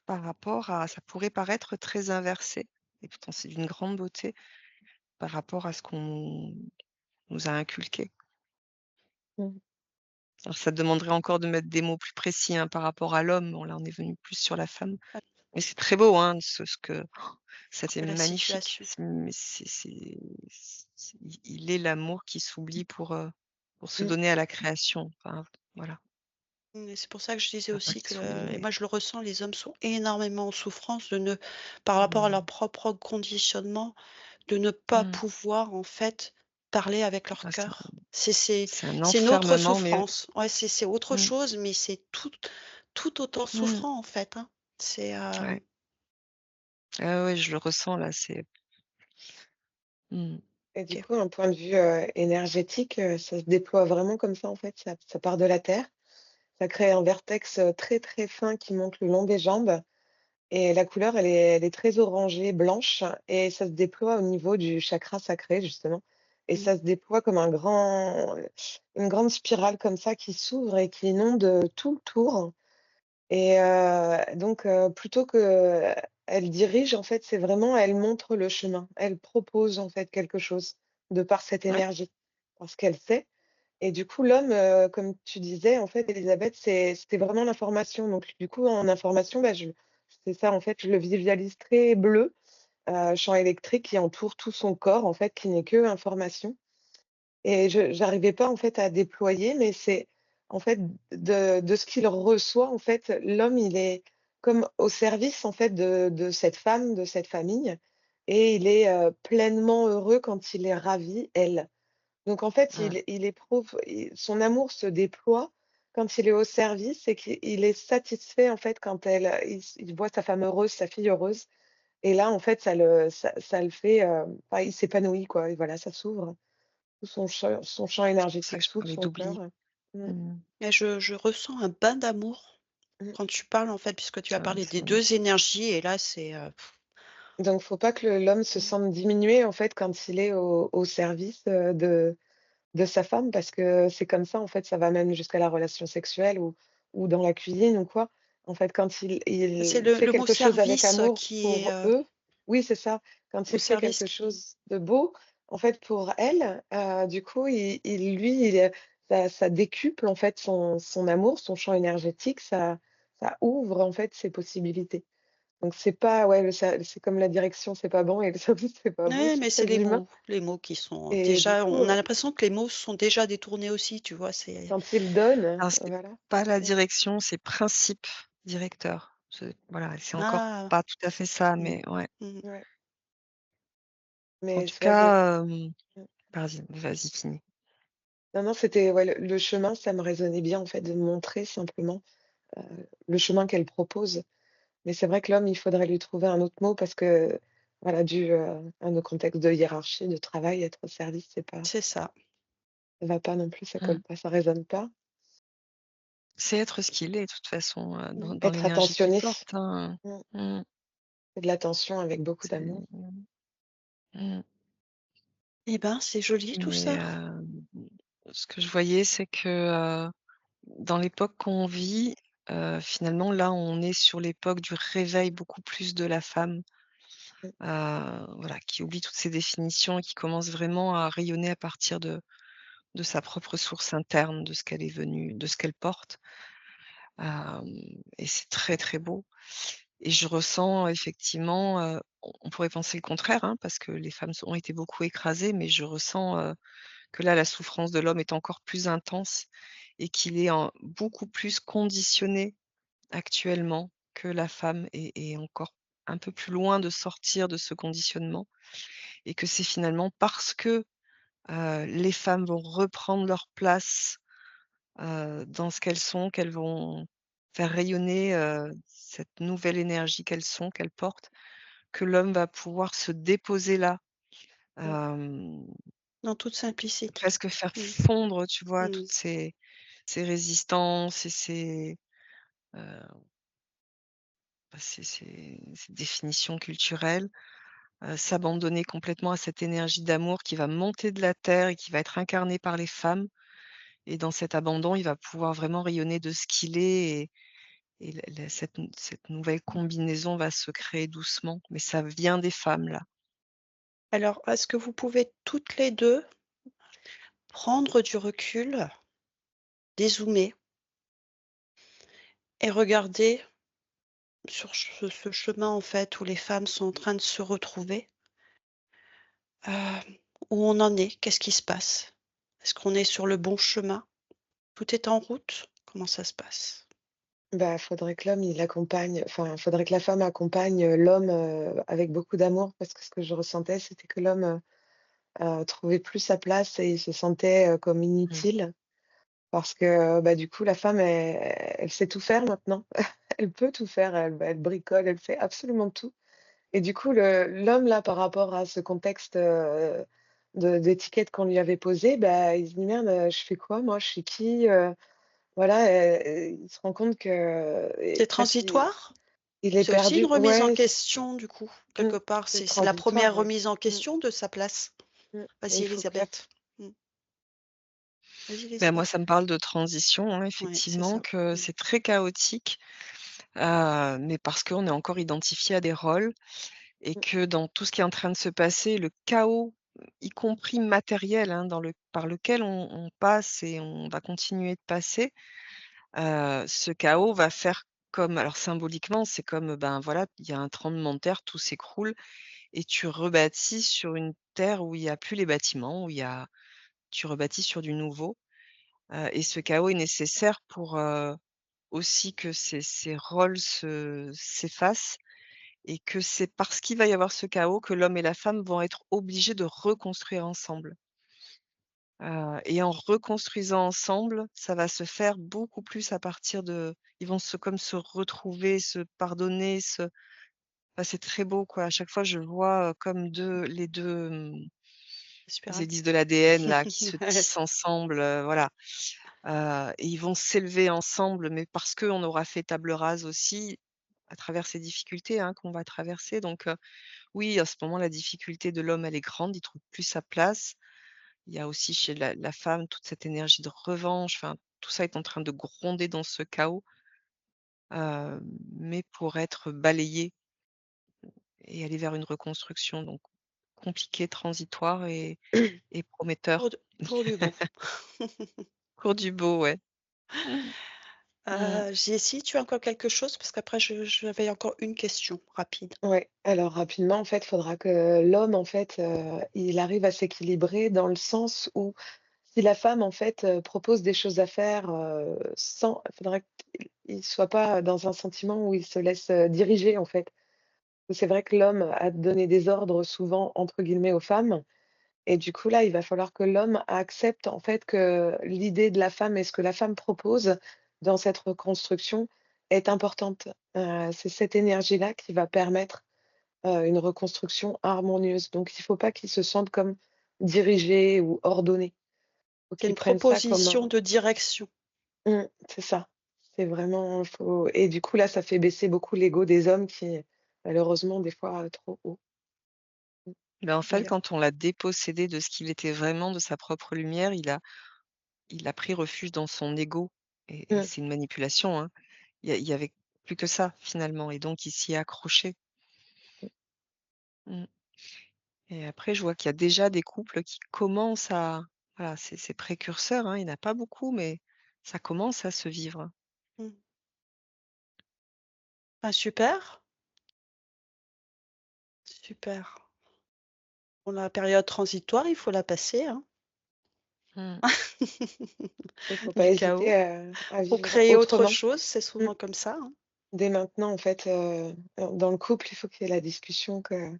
par rapport à ça pourrait paraître très inversé et pourtant c'est d'une grande beauté par rapport à ce qu'on nous a inculqué. Mmh. Alors ça demanderait encore de mettre des mots plus précis, hein, par rapport à l'homme. Bon là, on est venu plus sur la femme, Ouais, mais c'est très beau, hein, ce que c'est c'est la magnifique. situation. Mais il est l'amour qui s'oublie pour se Mmh. donner à la création. Enfin, voilà, Mmh et c'est pour ça que je disais enfin pas aussi qu'il que s'oublie, et mais moi je le ressens, les hommes sont énormément en souffrance par rapport à leur mmh, propre conditionnement, de ne pas mmh. pouvoir en fait parler avec leur Ah, cœur. C'est c'est un c'est notre enfermement, mais souffrance. Ouais, c'est autre mmh, chose, mais c'est tout autant mmh. souffrant en fait, hein. C'est, Ouais. Ah ouais, je le ressens là, c'est mmh. Et du OK. coup, un point de vue, énergétique, ça se déploie vraiment comme ça, en fait, ça part de la terre, ça crée un vertex, très, très fin qui monte le long des jambes et la couleur, elle est très orangée, blanche et ça se déploie au niveau du chakra sacré, justement et Mmh. ça se déploie comme une grande spirale comme ça qui s'ouvre et qui inonde, tout le tour. Et donc plutôt qu'elle dirige, en fait, c'est vraiment elle montre le chemin. Elle propose, en fait, quelque chose de par cette Ouais. énergie, parce qu'elle sait et du coup, l'homme, comme tu disais, en fait, Elisabeth, c'était vraiment l'information. Donc du coup, en information, bah, je c'est ça, en fait, je le visualise très bleu, champ électrique qui entoure tout son corps, en fait, qui n'est que information. Et je j'arrivais pas en fait à déployer, mais c'est en fait de ce qu'il reçoit, en fait, l'homme, il est comme au service en fait de cette femme, de cette famille et il est, pleinement heureux quand il est ravi, elle. Donc en fait, Mmh. il éprouve son amour se déploie quand il est au service et qu'il est satisfait en fait quand il voit sa femme heureuse, sa fille heureuse et là en fait ça le fait, enfin il s'épanouit quoi et voilà, ça s'ouvre. Tout son champ C'est pour ça énergétique que je s'ouvre, parlais son cœur. d'oubli. Mmh, Mmh. Et je ressens un bain d'amour mmh. quand tu parles, en fait, puisque tu as Ça, parlé c'est des 2 magnifique. énergies et là, c'est, Donc faut pas que l'homme se mmh, sente diminué, en fait, quand il est au service, de sa femme parce que c'est comme ça, en fait, ça va même jusqu'à la relation sexuelle ou dans la cuisine ou quoi. En fait, quand c'est il fait le mot quelque chose avec service, amour qui est, pour eux oui, c'est ça. Quand mot il fait service quelque qui chose de beau, en fait, pour elle, du coup, ça décuple, en fait, son amour, son champ énergétique, ça ouvre, en fait, ses possibilités. Donc c'est pas ouais, c'est comme la direction, c'est pas bon et le service, c'est pas bon, ouais, c'est mais c'est très humain les mots qui sont et du déjà coup, on a l'impression que les mots sont déjà détournés aussi, tu vois? C'est quand il donne, Alors c'est voilà. pas la Mmh. direction, c'est principe directeur. Voilà, c'est encore ah! pas tout à fait ça, Mmh. mais ouais. Mmh. Ouais, En mais tout c'est vrai que cas, mmh. vas-y, finis. Non, non, c'était ouais, le chemin, ça me résonnait bien, en fait, de montrer simplement, heu, le chemin qu'elle propose. Mais c'est vrai que l'homme, il faudrait lui trouver un autre mot parce que, voilà, dû, à nos contextes de hiérarchie, de travail, être au service, C'est ça. ça va pas non plus, ça colle Mmh. pas, ça résonne pas. C'est être ce qu'il est de toute façon, dans Être l'énergie qu'il attentionné. porte, hein. Mmh. Mmh. C'est de l'attention avec beaucoup C'est d'amour. mmh Eh ben, c'est joli tout mais ça. ce que je voyais, c'est que, dans l'époque qu'on vit, finalement, là, on est sur l'époque du réveil beaucoup plus de la femme, Mmh. voilà, qui oublie toutes ces définitions et qui commence vraiment à rayonner à partir de sa propre source interne, de ce qu'elle est venue de ce qu'elle porte, et c'est très, très beau et je ressens effectivement, on pourrait penser le contraire, hein, parce que les femmes ont été beaucoup écrasées, mais je ressens, que là, la souffrance de l'homme est encore plus intense et qu'il est en beaucoup plus conditionné actuellement que la femme est encore un peu plus loin de sortir de ce conditionnement et que c'est finalement parce que, les femmes vont reprendre leur place, dans ce qu'elles sont, qu'elles vont faire rayonner, cette nouvelle énergie qu'elles sont, qu'elles portent, que l'homme va pouvoir se déposer là, Mmh. hem, Dans toute simplicité. presque faire Mmh. fondre, tu vois, Mmh. toutes ces résistances et heu, ces définitions culturelles, s'abandonner complètement à cette énergie d'amour qui va monter de la terre et qui va être incarnée par les femmes et dans cet abandon, il va pouvoir vraiment rayonner de ce qu'il est et cette nouvelle combinaison va se créer doucement, mais ça vient des femmes là. Alors, est-ce que vous pouvez toutes les 2 prendre du recul, dézoomer et regarder sur ce chemin, en fait, où les femmes sont en train de se retrouver? Où on en est? Qu'est-ce qui se passe? Est-ce qu'on est sur le bon chemin? Tout est en route? Comment ça se passe? Bah, faudrait que l'homme, il accompagne enfin, faudrait que la femme accompagne, l'homme, avec beaucoup d'amour parce que ce que je ressentais, c'était que l'homme, trouvait plus sa place et il se sentait, comme Mmh. inutile. Parce que, bah, du coup, la femme, elle sait tout faire maintenant. Elle peut tout faire, elle bricole, elle fait absolument tout. Et du coup, l'homme là, par rapport à ce contexte, d'étiquette qu'on lui avait posé, bah, il se dit: «Merde, je fais quoi moi? Je suis qui?» Voilà, il se rend compte que C'est et presque transitoire? il est C'est aussi une perdu. remise en Ouais, question du coup, mmh, quelque part. c'est C'est la transitoire, première ouais. remise en Mmh, question de sa place. et Vas-y il faut que la Elisabeth. Mmh. Vas-y Ben, moi, Elisabeth. ça me parle de transition, hein, Ouais, c'est effectivement, ça. que Mmh. c'est très chaotique, mais parce qu'on est encore identifié à des rôles et mmh, que dans tout ce qui est en train de se passer, le chaos, y compris matériel, hein, par lequel on passe et on va continuer de passer, ce chaos va faire comme alors symboliquement, c'est comme, ben, voilà, il y a un tremblement de terre, tout s'écroule et tu rebâtis sur une terre où il y a plus les bâtiments, où il y a tu rebâtis sur du nouveau, et ce chaos est nécessaire pour, aussi que ces rôles s'effacent et que c'est parce qu'il va y avoir ce chaos que l'homme et la femme vont être obligés de reconstruire ensemble. Et en reconstruisant ensemble, ça va se faire beaucoup plus à partir de ils vont se retrouver, se pardonner, c'est très beau quoi. À chaque fois je vois, comme les 2 les Espérate. hélices de l'ADN là qui se Ouais. tissent ensemble, voilà. Et ils vont s'élever ensemble, mais parce qu'on aura fait table rase aussi, à travers ces difficultés, hein, qu'on va traverser. Donc, oui, en ce moment, la difficulté de l'homme, elle est grande, il trouve plus sa place. Il y a aussi chez la femme toute cette énergie de revanche, enfin, tout ça est en train de gronder dans ce chaos, heu, mais pour être balayé et aller vers une reconstruction, donc compliqué, transitoire et Pour prometteur. d pour du beau. Cours du beau, ouais. Mmh. Jessie, tu as encore quelque chose? Parce qu'après j'avais encore une question rapide. Ouais, alors rapidement, en fait, il faudra que l'homme, en fait, il arrive à s'équilibrer dans le sens où si la femme, en fait, propose des choses à faire, sans il faudra qu'il soit pas dans un sentiment où il se laisse, diriger, en fait. C'est vrai que l'homme a donné des ordres souvent, entre guillemets, «aux femmes» et du coup, là, il va falloir que l'homme accepte, en fait, que l'idée de la femme et ce que la femme propose dans cette reconstruction est importante. C'est cette énergie-là qui va permettre, une reconstruction harmonieuse. Donc il faut pas qu'il se sente comme dirigé ou ordonné. Faut C'est qu'il une prenne ça comme proposition un de direction. c'est ça. C'est vraiment faut et du coup, là, ça fait baisser beaucoup l'ego des hommes qui est malheureusement des fois, trop haut. Mmh. Ben, en fait, Oui, quand on l'a dépossédé de ce qu'il était vraiment, de sa propre lumière, il a pris refuge dans son ego et Mmh. c'est une manipulation, hein. Il y avait plus que ça finalement et donc il s'y est accroché. Mmh et après je vois qu'il y a déjà des couples qui commencent à voilà, c'est précurseur, hein, il y en a pas beaucoup mais ça commence à se vivre. mmh. Ah super, super. Bon la période transitoire, il faut la passer, hein. Mmh. Il faut pas Du hésiter chaos. à Faut vivre créer autre autrement. chose, c'est Mmh. souvent comme ça, hein. Dès maintenant, en fait, dans le couple, il faut qu'il y ait la discussion que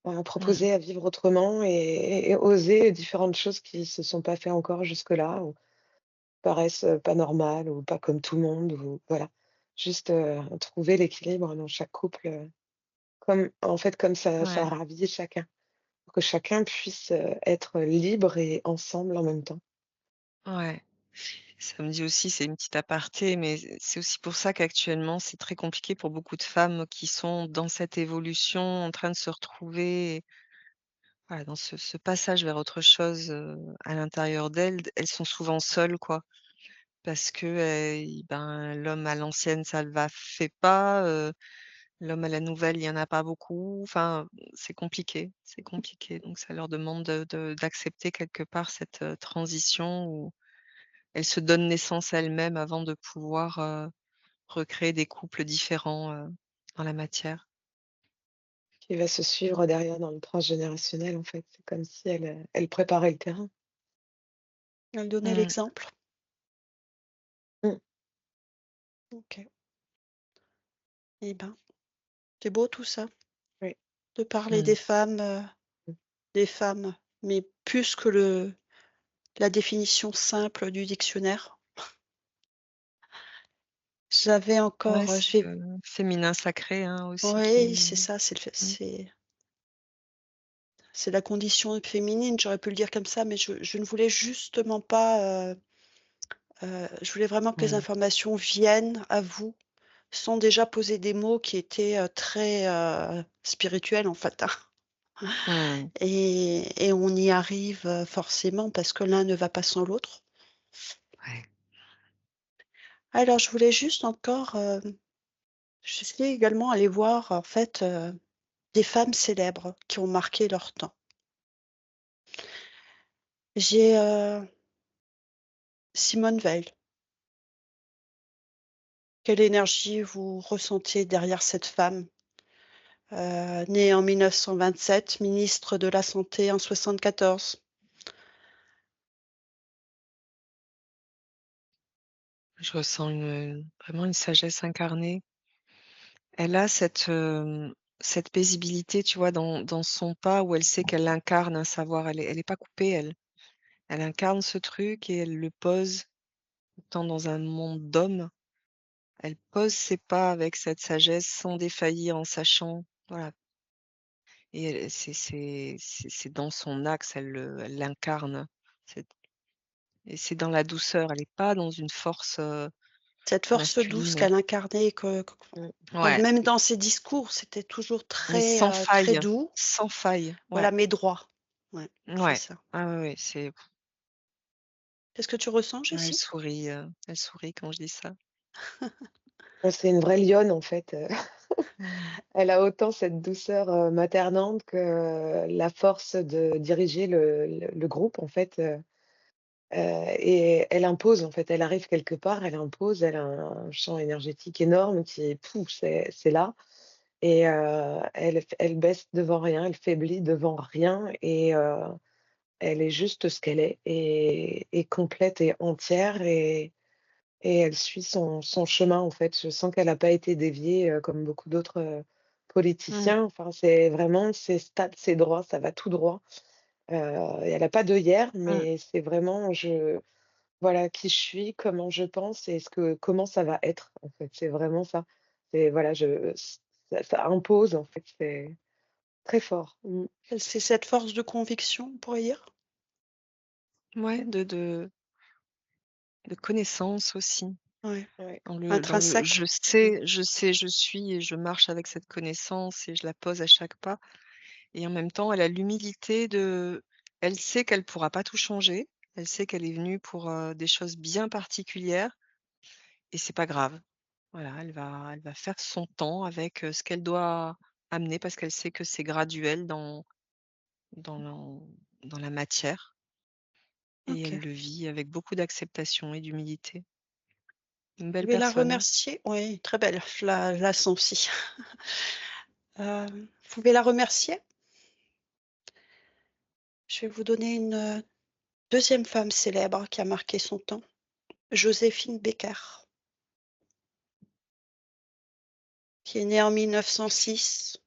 Mmh. proposer à vivre autrement et oser différentes choses qui se sont pas fait encore jusque-là ou paraissent, pas normales ou pas comme tout le monde ou voilà. Juste, trouver l'équilibre dans chaque couple, comme en fait, comme ça Ouais, ravit chacun, pour que chacun puisse, être libre et ensemble en même temps. ouais. Ça me dit aussi, c'est une petite aparté, mais c'est aussi pour ça qu'actuellement, c'est très compliqué pour beaucoup de femmes qui sont dans cette évolution, en train de se retrouver, voilà, dans ce passage vers autre chose, à l'intérieur d'elles. Elles sont souvent seules, quoi, parce que, ben, l'homme à l'ancienne, ça le va fait pas, l'homme à la nouvelle, il y en a pas beaucoup. Enfin, c'est compliqué, c'est compliqué. Donc ça leur demande d'accepter quelque part cette, transition où elles se donnent naissance à elles-mêmes avant de pouvoir, recréer des couples différents, dans la matière. Qui va se suivre derrière dans le transgénérationnel, en fait. C'est comme si elle préparait le terrain. Elle donnait Mmh. l'exemple. Mmh, OK. Eh ben, c'est beau tout ça, oui. de parler Mmh. Mmh. des femmes, mais plus que la définition simple du dictionnaire. J'avais Ouais, encore, c'est le féminin sacré, hein, aussi oui, qui c'est ça, c'est le fait mmh, c'est la condition féminine, j'aurais pu le dire comme ça, mais je ne voulais justement pas, je voulais vraiment que les mmh, informations viennent à vous, sans déjà poser des mots qui étaient, très, spirituels, en fait, hein. mmh, Et on y arrive, forcément parce que l'un ne va pas sans l'autre. ouais. Alors je voulais juste encore, je suis également allée voir, en fait, des femmes célèbres qui ont marqué leur temps. J'ai, Simone Veil. Quelle énergie vous ressentiez derrière cette femme? Née en 1927, ministre de la santé en 74. Je ressens vraiment une sagesse incarnée. Elle a cette paisibilité, tu vois, dans son pas où elle sait qu'elle incarne un savoir. Elle est pas coupée, elle. Elle incarne ce truc et elle le pose tant dans un monde d'hommes. Elle pose ses pas avec cette sagesse sans défaillir, en sachant voilà et c'est dans son axe, elle l'incarne. C'est et c'est dans la douceur, elle est pas dans une force, Cette force douce masculine. qu'elle incarnait, que Mmh. Ouais, même dans ses discours, c'était toujours mais très doux, sans faille, ouais, voilà, mais droit. Ouais, c'est ouais. ça. Ah ouais, ouais, c'est Qu'est-ce que tu ressens, ouais, Jessie? elle sourit quand je dis ça. C'est une vraie lionne, en fait, Mmh. elle a autant cette douceur, maternante que la force de diriger le groupe, en fait, et elle impose, en fait. Elle arrive quelque part, elle impose, elle a un champ énergétique énorme qui pouf, c'est là et elle baisse devant rien, elle faiblit devant rien et elle est juste ce qu'elle est et complète et entière et elle suit son chemin, en fait. Je sens qu'elle a pas été déviée, comme beaucoup d'autres, Mmh. politiciens. Enfin, c'est vraiment c'est stable, c'est droit, ça va tout droit. Et elle a pas d'œillère, Mmh. mais c'est vraiment voilà qui je suis, comment je pense et comment ça va être, en fait. C'est vraiment ça. C'est voilà, ça impose, en fait, c'est très fort. Mmh. C'est cette force de conviction, on pourrait dire? Ouais, de connaissance aussi. Ouais, Ouais. Dans le intrinsèque. Mmh. je suis et je marche avec cette connaissance et je la pose à chaque pas et en même temps, elle a l'humilité elle sait qu'elle pourra pas tout changer. Elle sait qu'elle est venue pour, des choses bien particulières et c'est pas grave. Voilà, elle va faire son temps avec, ce qu'elle doit amener parce qu'elle sait que c'est graduel dans l'en dans la matière et elle OK. le vit avec beaucoup d'acceptation et d'humilité. Une Vous belle pouvez la personne, hein. remercier, oui, très belle, je la sens aussi. Vous pouvez la remercier? Je vais vous donner une, 2e femme célèbre qui a marqué son temps, Joséphine Baker, qui est née en 1906,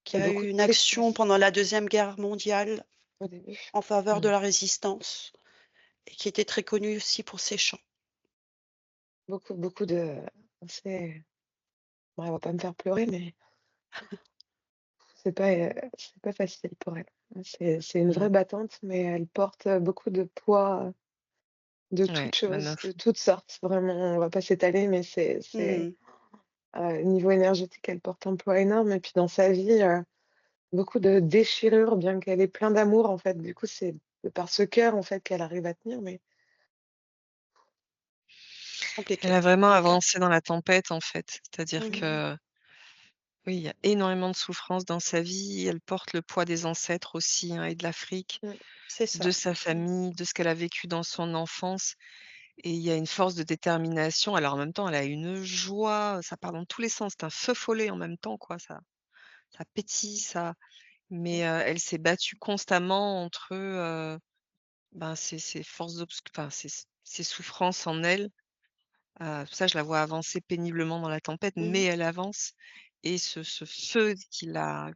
qui Et a beaucoup eu de une action tristesse pendant la 2e guerre mondiale au début. en faveur de Mmh. la résistance et qui était très connue aussi pour ses chants. Beaucoup de c'est bon, elle va pas me faire pleurer, mais c'est pas facile pour elle. C'est une vraie Mmh. battante, mais elle porte, beaucoup de poids, de Ouais, toutes ma choses, meuf. de toutes sortes. Vraiment, on va pas s'étaler, mais Mmh. niveau énergétique, elle porte un poids énorme et puis dans sa vie, beaucoup de déchirures, bien qu'elle ait plein d'amour, en fait. Du coup, c'est de par ce cœur, en fait, qu'elle arrive à tenir, mais Elle Compliqué. a vraiment OK. avancé dans la tempête, en fait. C'est-à-dire Mmh. que, oui, il y a énormément de souffrance dans sa vie. Elle porte le poids des ancêtres aussi, hein, et de l'Afrique, Mmh. C'est de ça. sa Mmh. famille, de ce qu'elle a vécu dans son enfance et il y a une force de détermination. Alors, en même temps, elle a une joie, ça part dans tous les sens. C'est un feu follet en même temps, quoi. Ça pétille, ça mais, elle s'est battue constamment entre, ben, ces forces enfin, ces souffrances en elle. Ça, je la vois avancer péniblement dans la tempête, Mmh. mais elle avance et ce feu qui la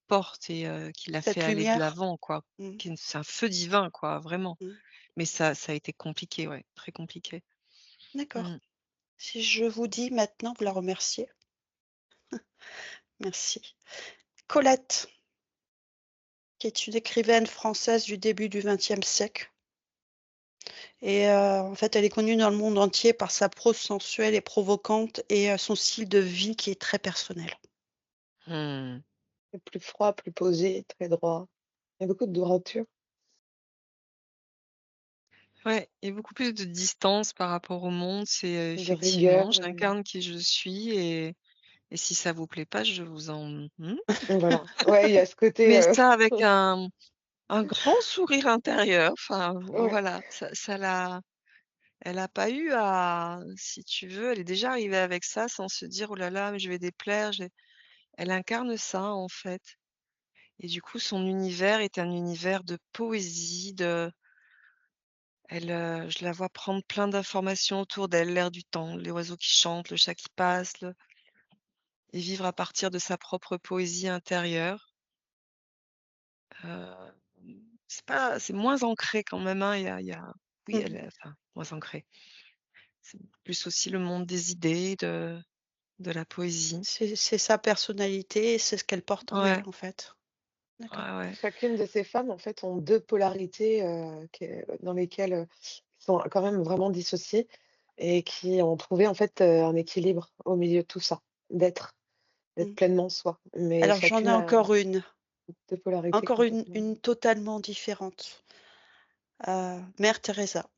porte et qui la fait Cette aller de lumière. l'avant, quoi. Mmh. C'est un feu divin, quoi, vraiment. Mmh. Mais ça a été compliqué, ouais, très compliqué. D'accord. Mmh. Si je vous dis maintenant, vous la remerciez. Merci. Colette, qui est une écrivaine française du début du XXe siècle et en fait, elle est connue dans le monde entier par sa prose sensuelle et provocante et son style de vie qui est très personnel. Mmh. C'est plus froid, plus posé, très droit. Il y a beaucoup de droiture, Ouais, il y a beaucoup plus de distance par rapport au monde. C'est, de effectivement, rigueur et j'incarne qui je suis et si ça vous plaît pas, je vous en voilà. Ouais, il y a ce côté, mais ça avec un grand sourire intérieur. Enfin, ouais, voilà, elle a pas eu à si tu veux, elle est déjà arrivée avec ça sans se dire: «Oh là là, mais je vais déplaire, je vais» elle incarne ça, en fait et du coup, son univers est un univers de poésie, je la vois prendre plein d'informations autour d'elle, l'air du temps, les oiseaux qui chantent, le chat qui passe, le et vivre à partir de sa propre poésie intérieure. Heu, c'est moins ancré quand même, hein, il y a oui, elle Mmh. est enfin, moins ancré. C'est plus aussi le monde des idées, de la poésie. C'est sa personnalité et c'est ce qu'elle porte en elle, Ouais, en fait. D'accord. ouais, ouais. chacune de ces femmes, en fait, ont 2 polarités, dans lesquelles, sont quand même vraiment dissociées et qui ont trouvé, en fait, un équilibre au milieu de tout ça, d'être Mmh. pleinement soi. Mais Alors j'en ai chacune a deux polarités encore complètement. une totalement différente. Mère Teresa.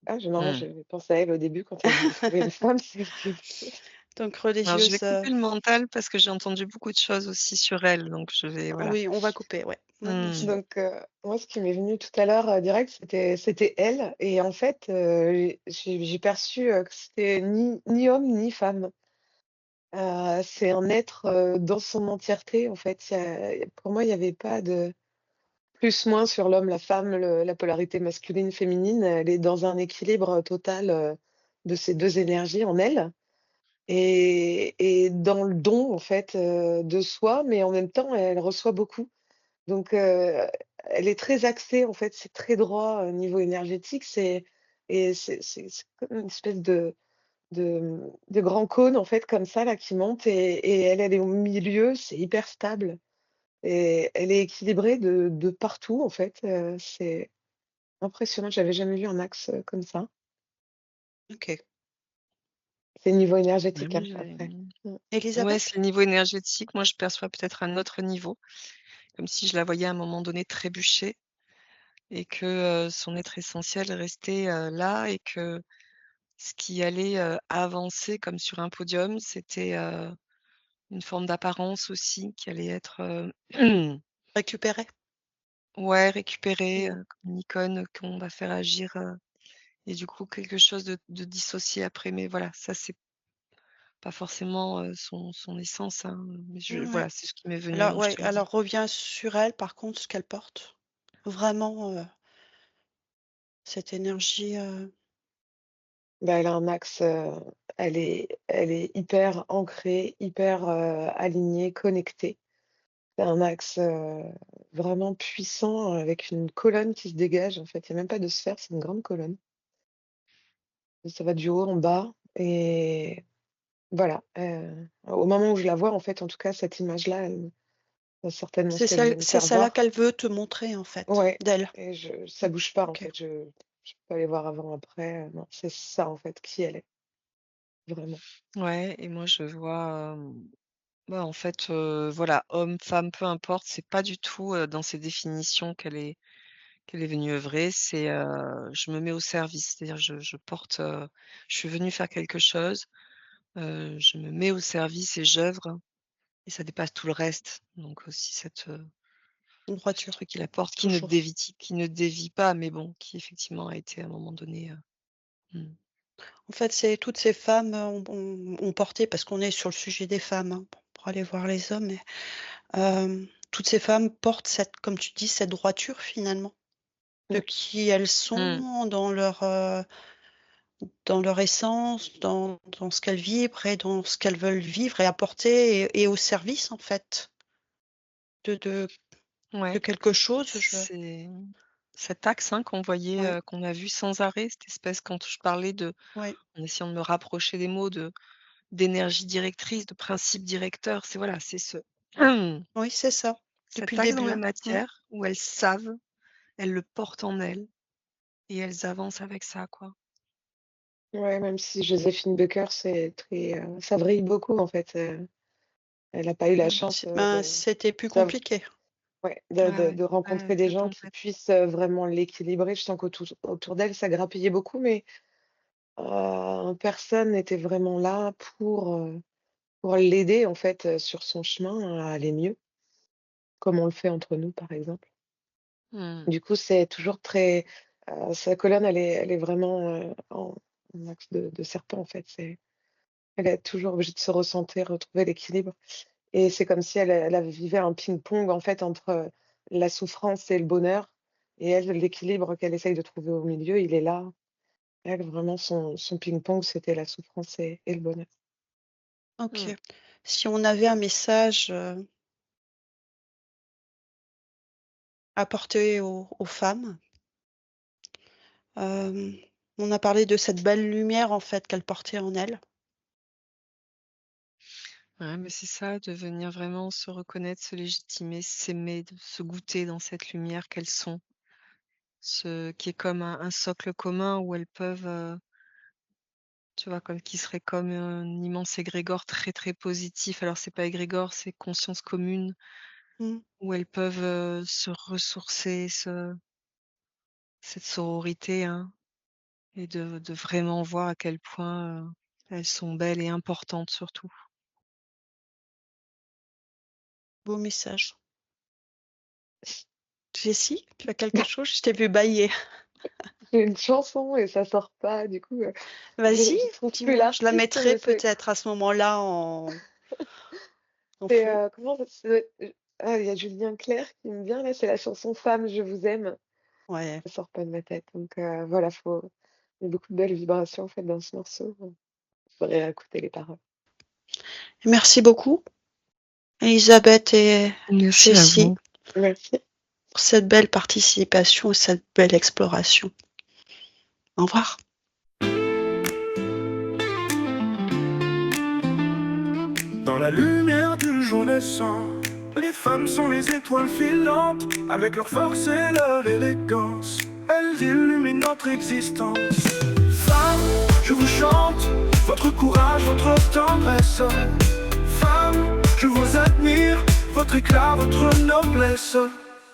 Ah, je marrant, Mmh. j'avais pensé à elle au début quand elle voulait trouver une femme, c'est Donc Alors je vais religieuse, couper le mental parce que j'ai entendu beaucoup de choses aussi sur elle, donc je vais voilà. oui, on va couper, ouais. Ouais, bien Mmh. sûr. donc moi, ce qui m'est venu tout à l'heure, direct, c'était elle et en fait, j'ai perçu, que c'était ni homme ni femme. C'est un être, dans son entièreté, en fait. Pour moi, il y avait pas de plus-moins sur l'homme, la femme, la polarité masculine, féminine. Elle est dans un équilibre, total, de ces 2 énergies en elle et dans le don, en fait, de soi, mais en même temps, elle reçoit beaucoup. Donc elle est très axée, en fait, c'est très droit au niveau énergétique, c'est comme une espèce de grand cône, en fait, comme ça, là, qui monte et elle est au milieu, c'est hyper stable et elle est équilibrée de partout, en fait, c'est impressionnant. J'avais jamais vu un axe, comme ça. OK. C'est niveau Ouais, énergétique, moi hein, je vais après. Mmh. ouais, Élisabeth? c'est le niveau énergétique. Moi, je perçois peut-être un autre niveau, comme si je la voyais à un moment donné trébucher et que, son être essentiel restait, là et que ce qui allait, avancer comme sur un podium, c'était, une forme d'apparence aussi qui allait être, Récupérer? ouais, récupérée, Mmh. comme une icône qu'on va faire agir, et du coup quelque chose de dissocié après. Mais voilà, ça c'est pas forcément, son essence, hein, mais Ouais, ouais. voilà, c'est ce qui m'est venu Alors donc je ouais, te le dis. alors reviens sur elle, par contre, ce qu'elle porte. Vraiment, cette énergie, Bah, elle a un axe, elle est hyper ancrée, hyper, alignée, connectée. C'est un axe, vraiment puissant avec une colonne qui se dégage, en fait. Il y a même pas de sphère, c'est une grande colonne. Ça va du haut en bas et voilà, au moment où je la vois, en fait, en tout cas, cette image-là, elle certainement ce qu'elle veut me c'est faire celle-là voir. qu'elle veut te montrer, en fait, Ouais d'elle. et ça Mmh. bouge pas, en OK. fait. Je peux pas aller voir avant, après, non, c'est ça, en fait, qui elle est, vraiment. Ouais et moi je vois, bah, en fait, voilà, homme, femme, peu importe, c'est pas du tout, dans ses définitions qu'elle est venue œuvrer. C'est, je me mets au service, c'est-à-dire je porte, je suis venue faire quelque chose, je me mets au service et j'œuvre et ça dépasse tout le reste. Donc aussi Une ce droiture, truc qu'il apporte toujours. qui ne dévie pas, mais bon, qui effectivement a été à un moment donné, mmh. En fait, c'est toutes ces femmes, ont porté parce qu'on est sur le sujet des femmes, hein, pour aller voir les hommes, mais toutes ces femmes portent cette comme tu dis, cette droiture finalement, de Mmh. qui elles Mmh. sont, dans leur, dans leur essence, dans ce qu'elles vibrent et dans ce qu'elles veulent vivre et apporter et au service, en fait, de Ouais, quelque chose. c'est cet axe, hein, qu'on voyait, Ouais, qu'on a vu sans arrêt, cette espèce quand je parlais de ouais, en essayant de me rapprocher des mots d'énergie directrice, de principe directeur, c'est voilà, c'est ce oui, c'est ça, depuis cet le axe dans début, la hein. Mmh. matière où elles savent, elles le portent en elles et elles avancent avec ça, quoi. Ouais, même si Joséphine Baker, c'est très, ça vrille beaucoup en fait, elle a pas eu la chance, C'était plus d'av compliqué. ouais, Ouais, ouais, de ouais, rencontrer des de gens qui tempête. puissent, vraiment l'équilibrer. Je sens qu'autour d'elle, ça grappillait beaucoup, mais personne n'était vraiment là pour l'aider en fait, sur son chemin à aller mieux, comme on le fait entre nous, par exemple. Mmh. Du coup, c'est toujours très, sa colonne, elle est vraiment, en axe de serpent, en fait. Elle est toujours obligée de se recentrer, retrouver l'équilibre et c'est comme si elle vivait un ping-pong, en fait, entre, la souffrance et le bonheur et elle, l'équilibre qu'elle essaye de trouver au milieu, il est là. Elle, vraiment, son ping-pong, c'était la souffrance et le bonheur. OK. Mmh. Si on avait un message, à porter aux femmes, hem, on a parlé de cette belle lumière, en fait, qu'elles portaient en elles. Ouais, mais c'est ça, de venir vraiment se reconnaître, se légitimer, s'aimer, de se goûter dans cette lumière qu'elles sont. Ce qui est comme un socle commun où elles peuvent, tu vois, comme qui serait comme un immense égrégore très, très positif. Alors c'est pas égrégore, c'est conscience commune Mmh. où elles peuvent, se ressourcer, cette sororité, hein, et de vraiment voir à quel point, elles sont belles et importantes surtout. Beau message. Jessie, tu as quelque chose? Je t'ai vu bâiller. J'ai une chanson et ça sort pas, du coup, Vas-y, je trouve plus dis-moi, je la l'artiste, mettrai mais c'est peut-être à ce moment-là en c'est, fond. comment ça se il y a Julien Clerc qui me vient là, c'est la chanson «Femme, je vous aime». Ouais. Ça sort pas de ma tête, donc voilà, il y a beaucoup de belles vibrations, en fait, dans ce morceau, faudrait écouter les paroles. Merci beaucoup, Elisabeth et Merci à Jessie, vous. Merci. pour cette belle participation et cette belle exploration. Au revoir. Dans la lumière du jour naissant, les femmes sont les étoiles filantes, avec leur force et leur élégance. Elles illuminent notre existence. Femmes, je vous chante, votre courage, votre tendresse. Femmes, je vous admire, votre éclat, votre noblesse.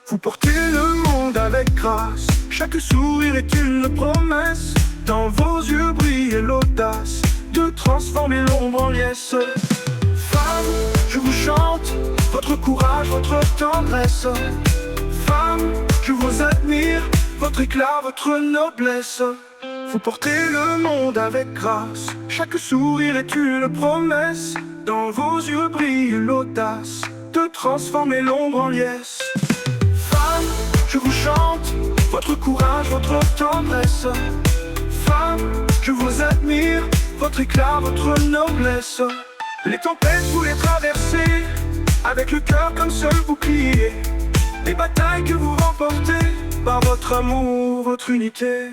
Vous portez le monde avec grâce, chaque sourire est une promesse. Dans vos yeux brille l'audace de transformer l'ombre en liesse. Femme, je vous chante, votre courage, votre tendresse. Femme, je vous admire, votre éclat, votre noblesse. Vous portez le monde avec grâce, chaque sourire est une promesse. Dans vos yeux brille l'audace de transformer l'ombre en liesse. Femme, je vous chante, votre courage, votre tendresse. Femme, je vous admire, votre éclat, votre noblesse. Les tempêtes, vous les traversez, avec le cœur comme seul bouclier. Les batailles que vous remportez, par votre amour, votre unité.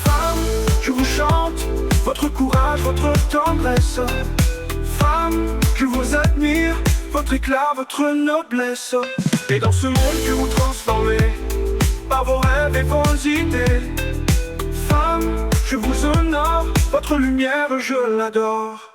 Femme, je vous chante, votre courage, votre tendresse. Femme, je vous admire, votre éclat, votre noblesse. Et dans ce monde que vous transformez, par vos rêves et vos idées. Femme, je vous honore, votre lumière, je l'adore.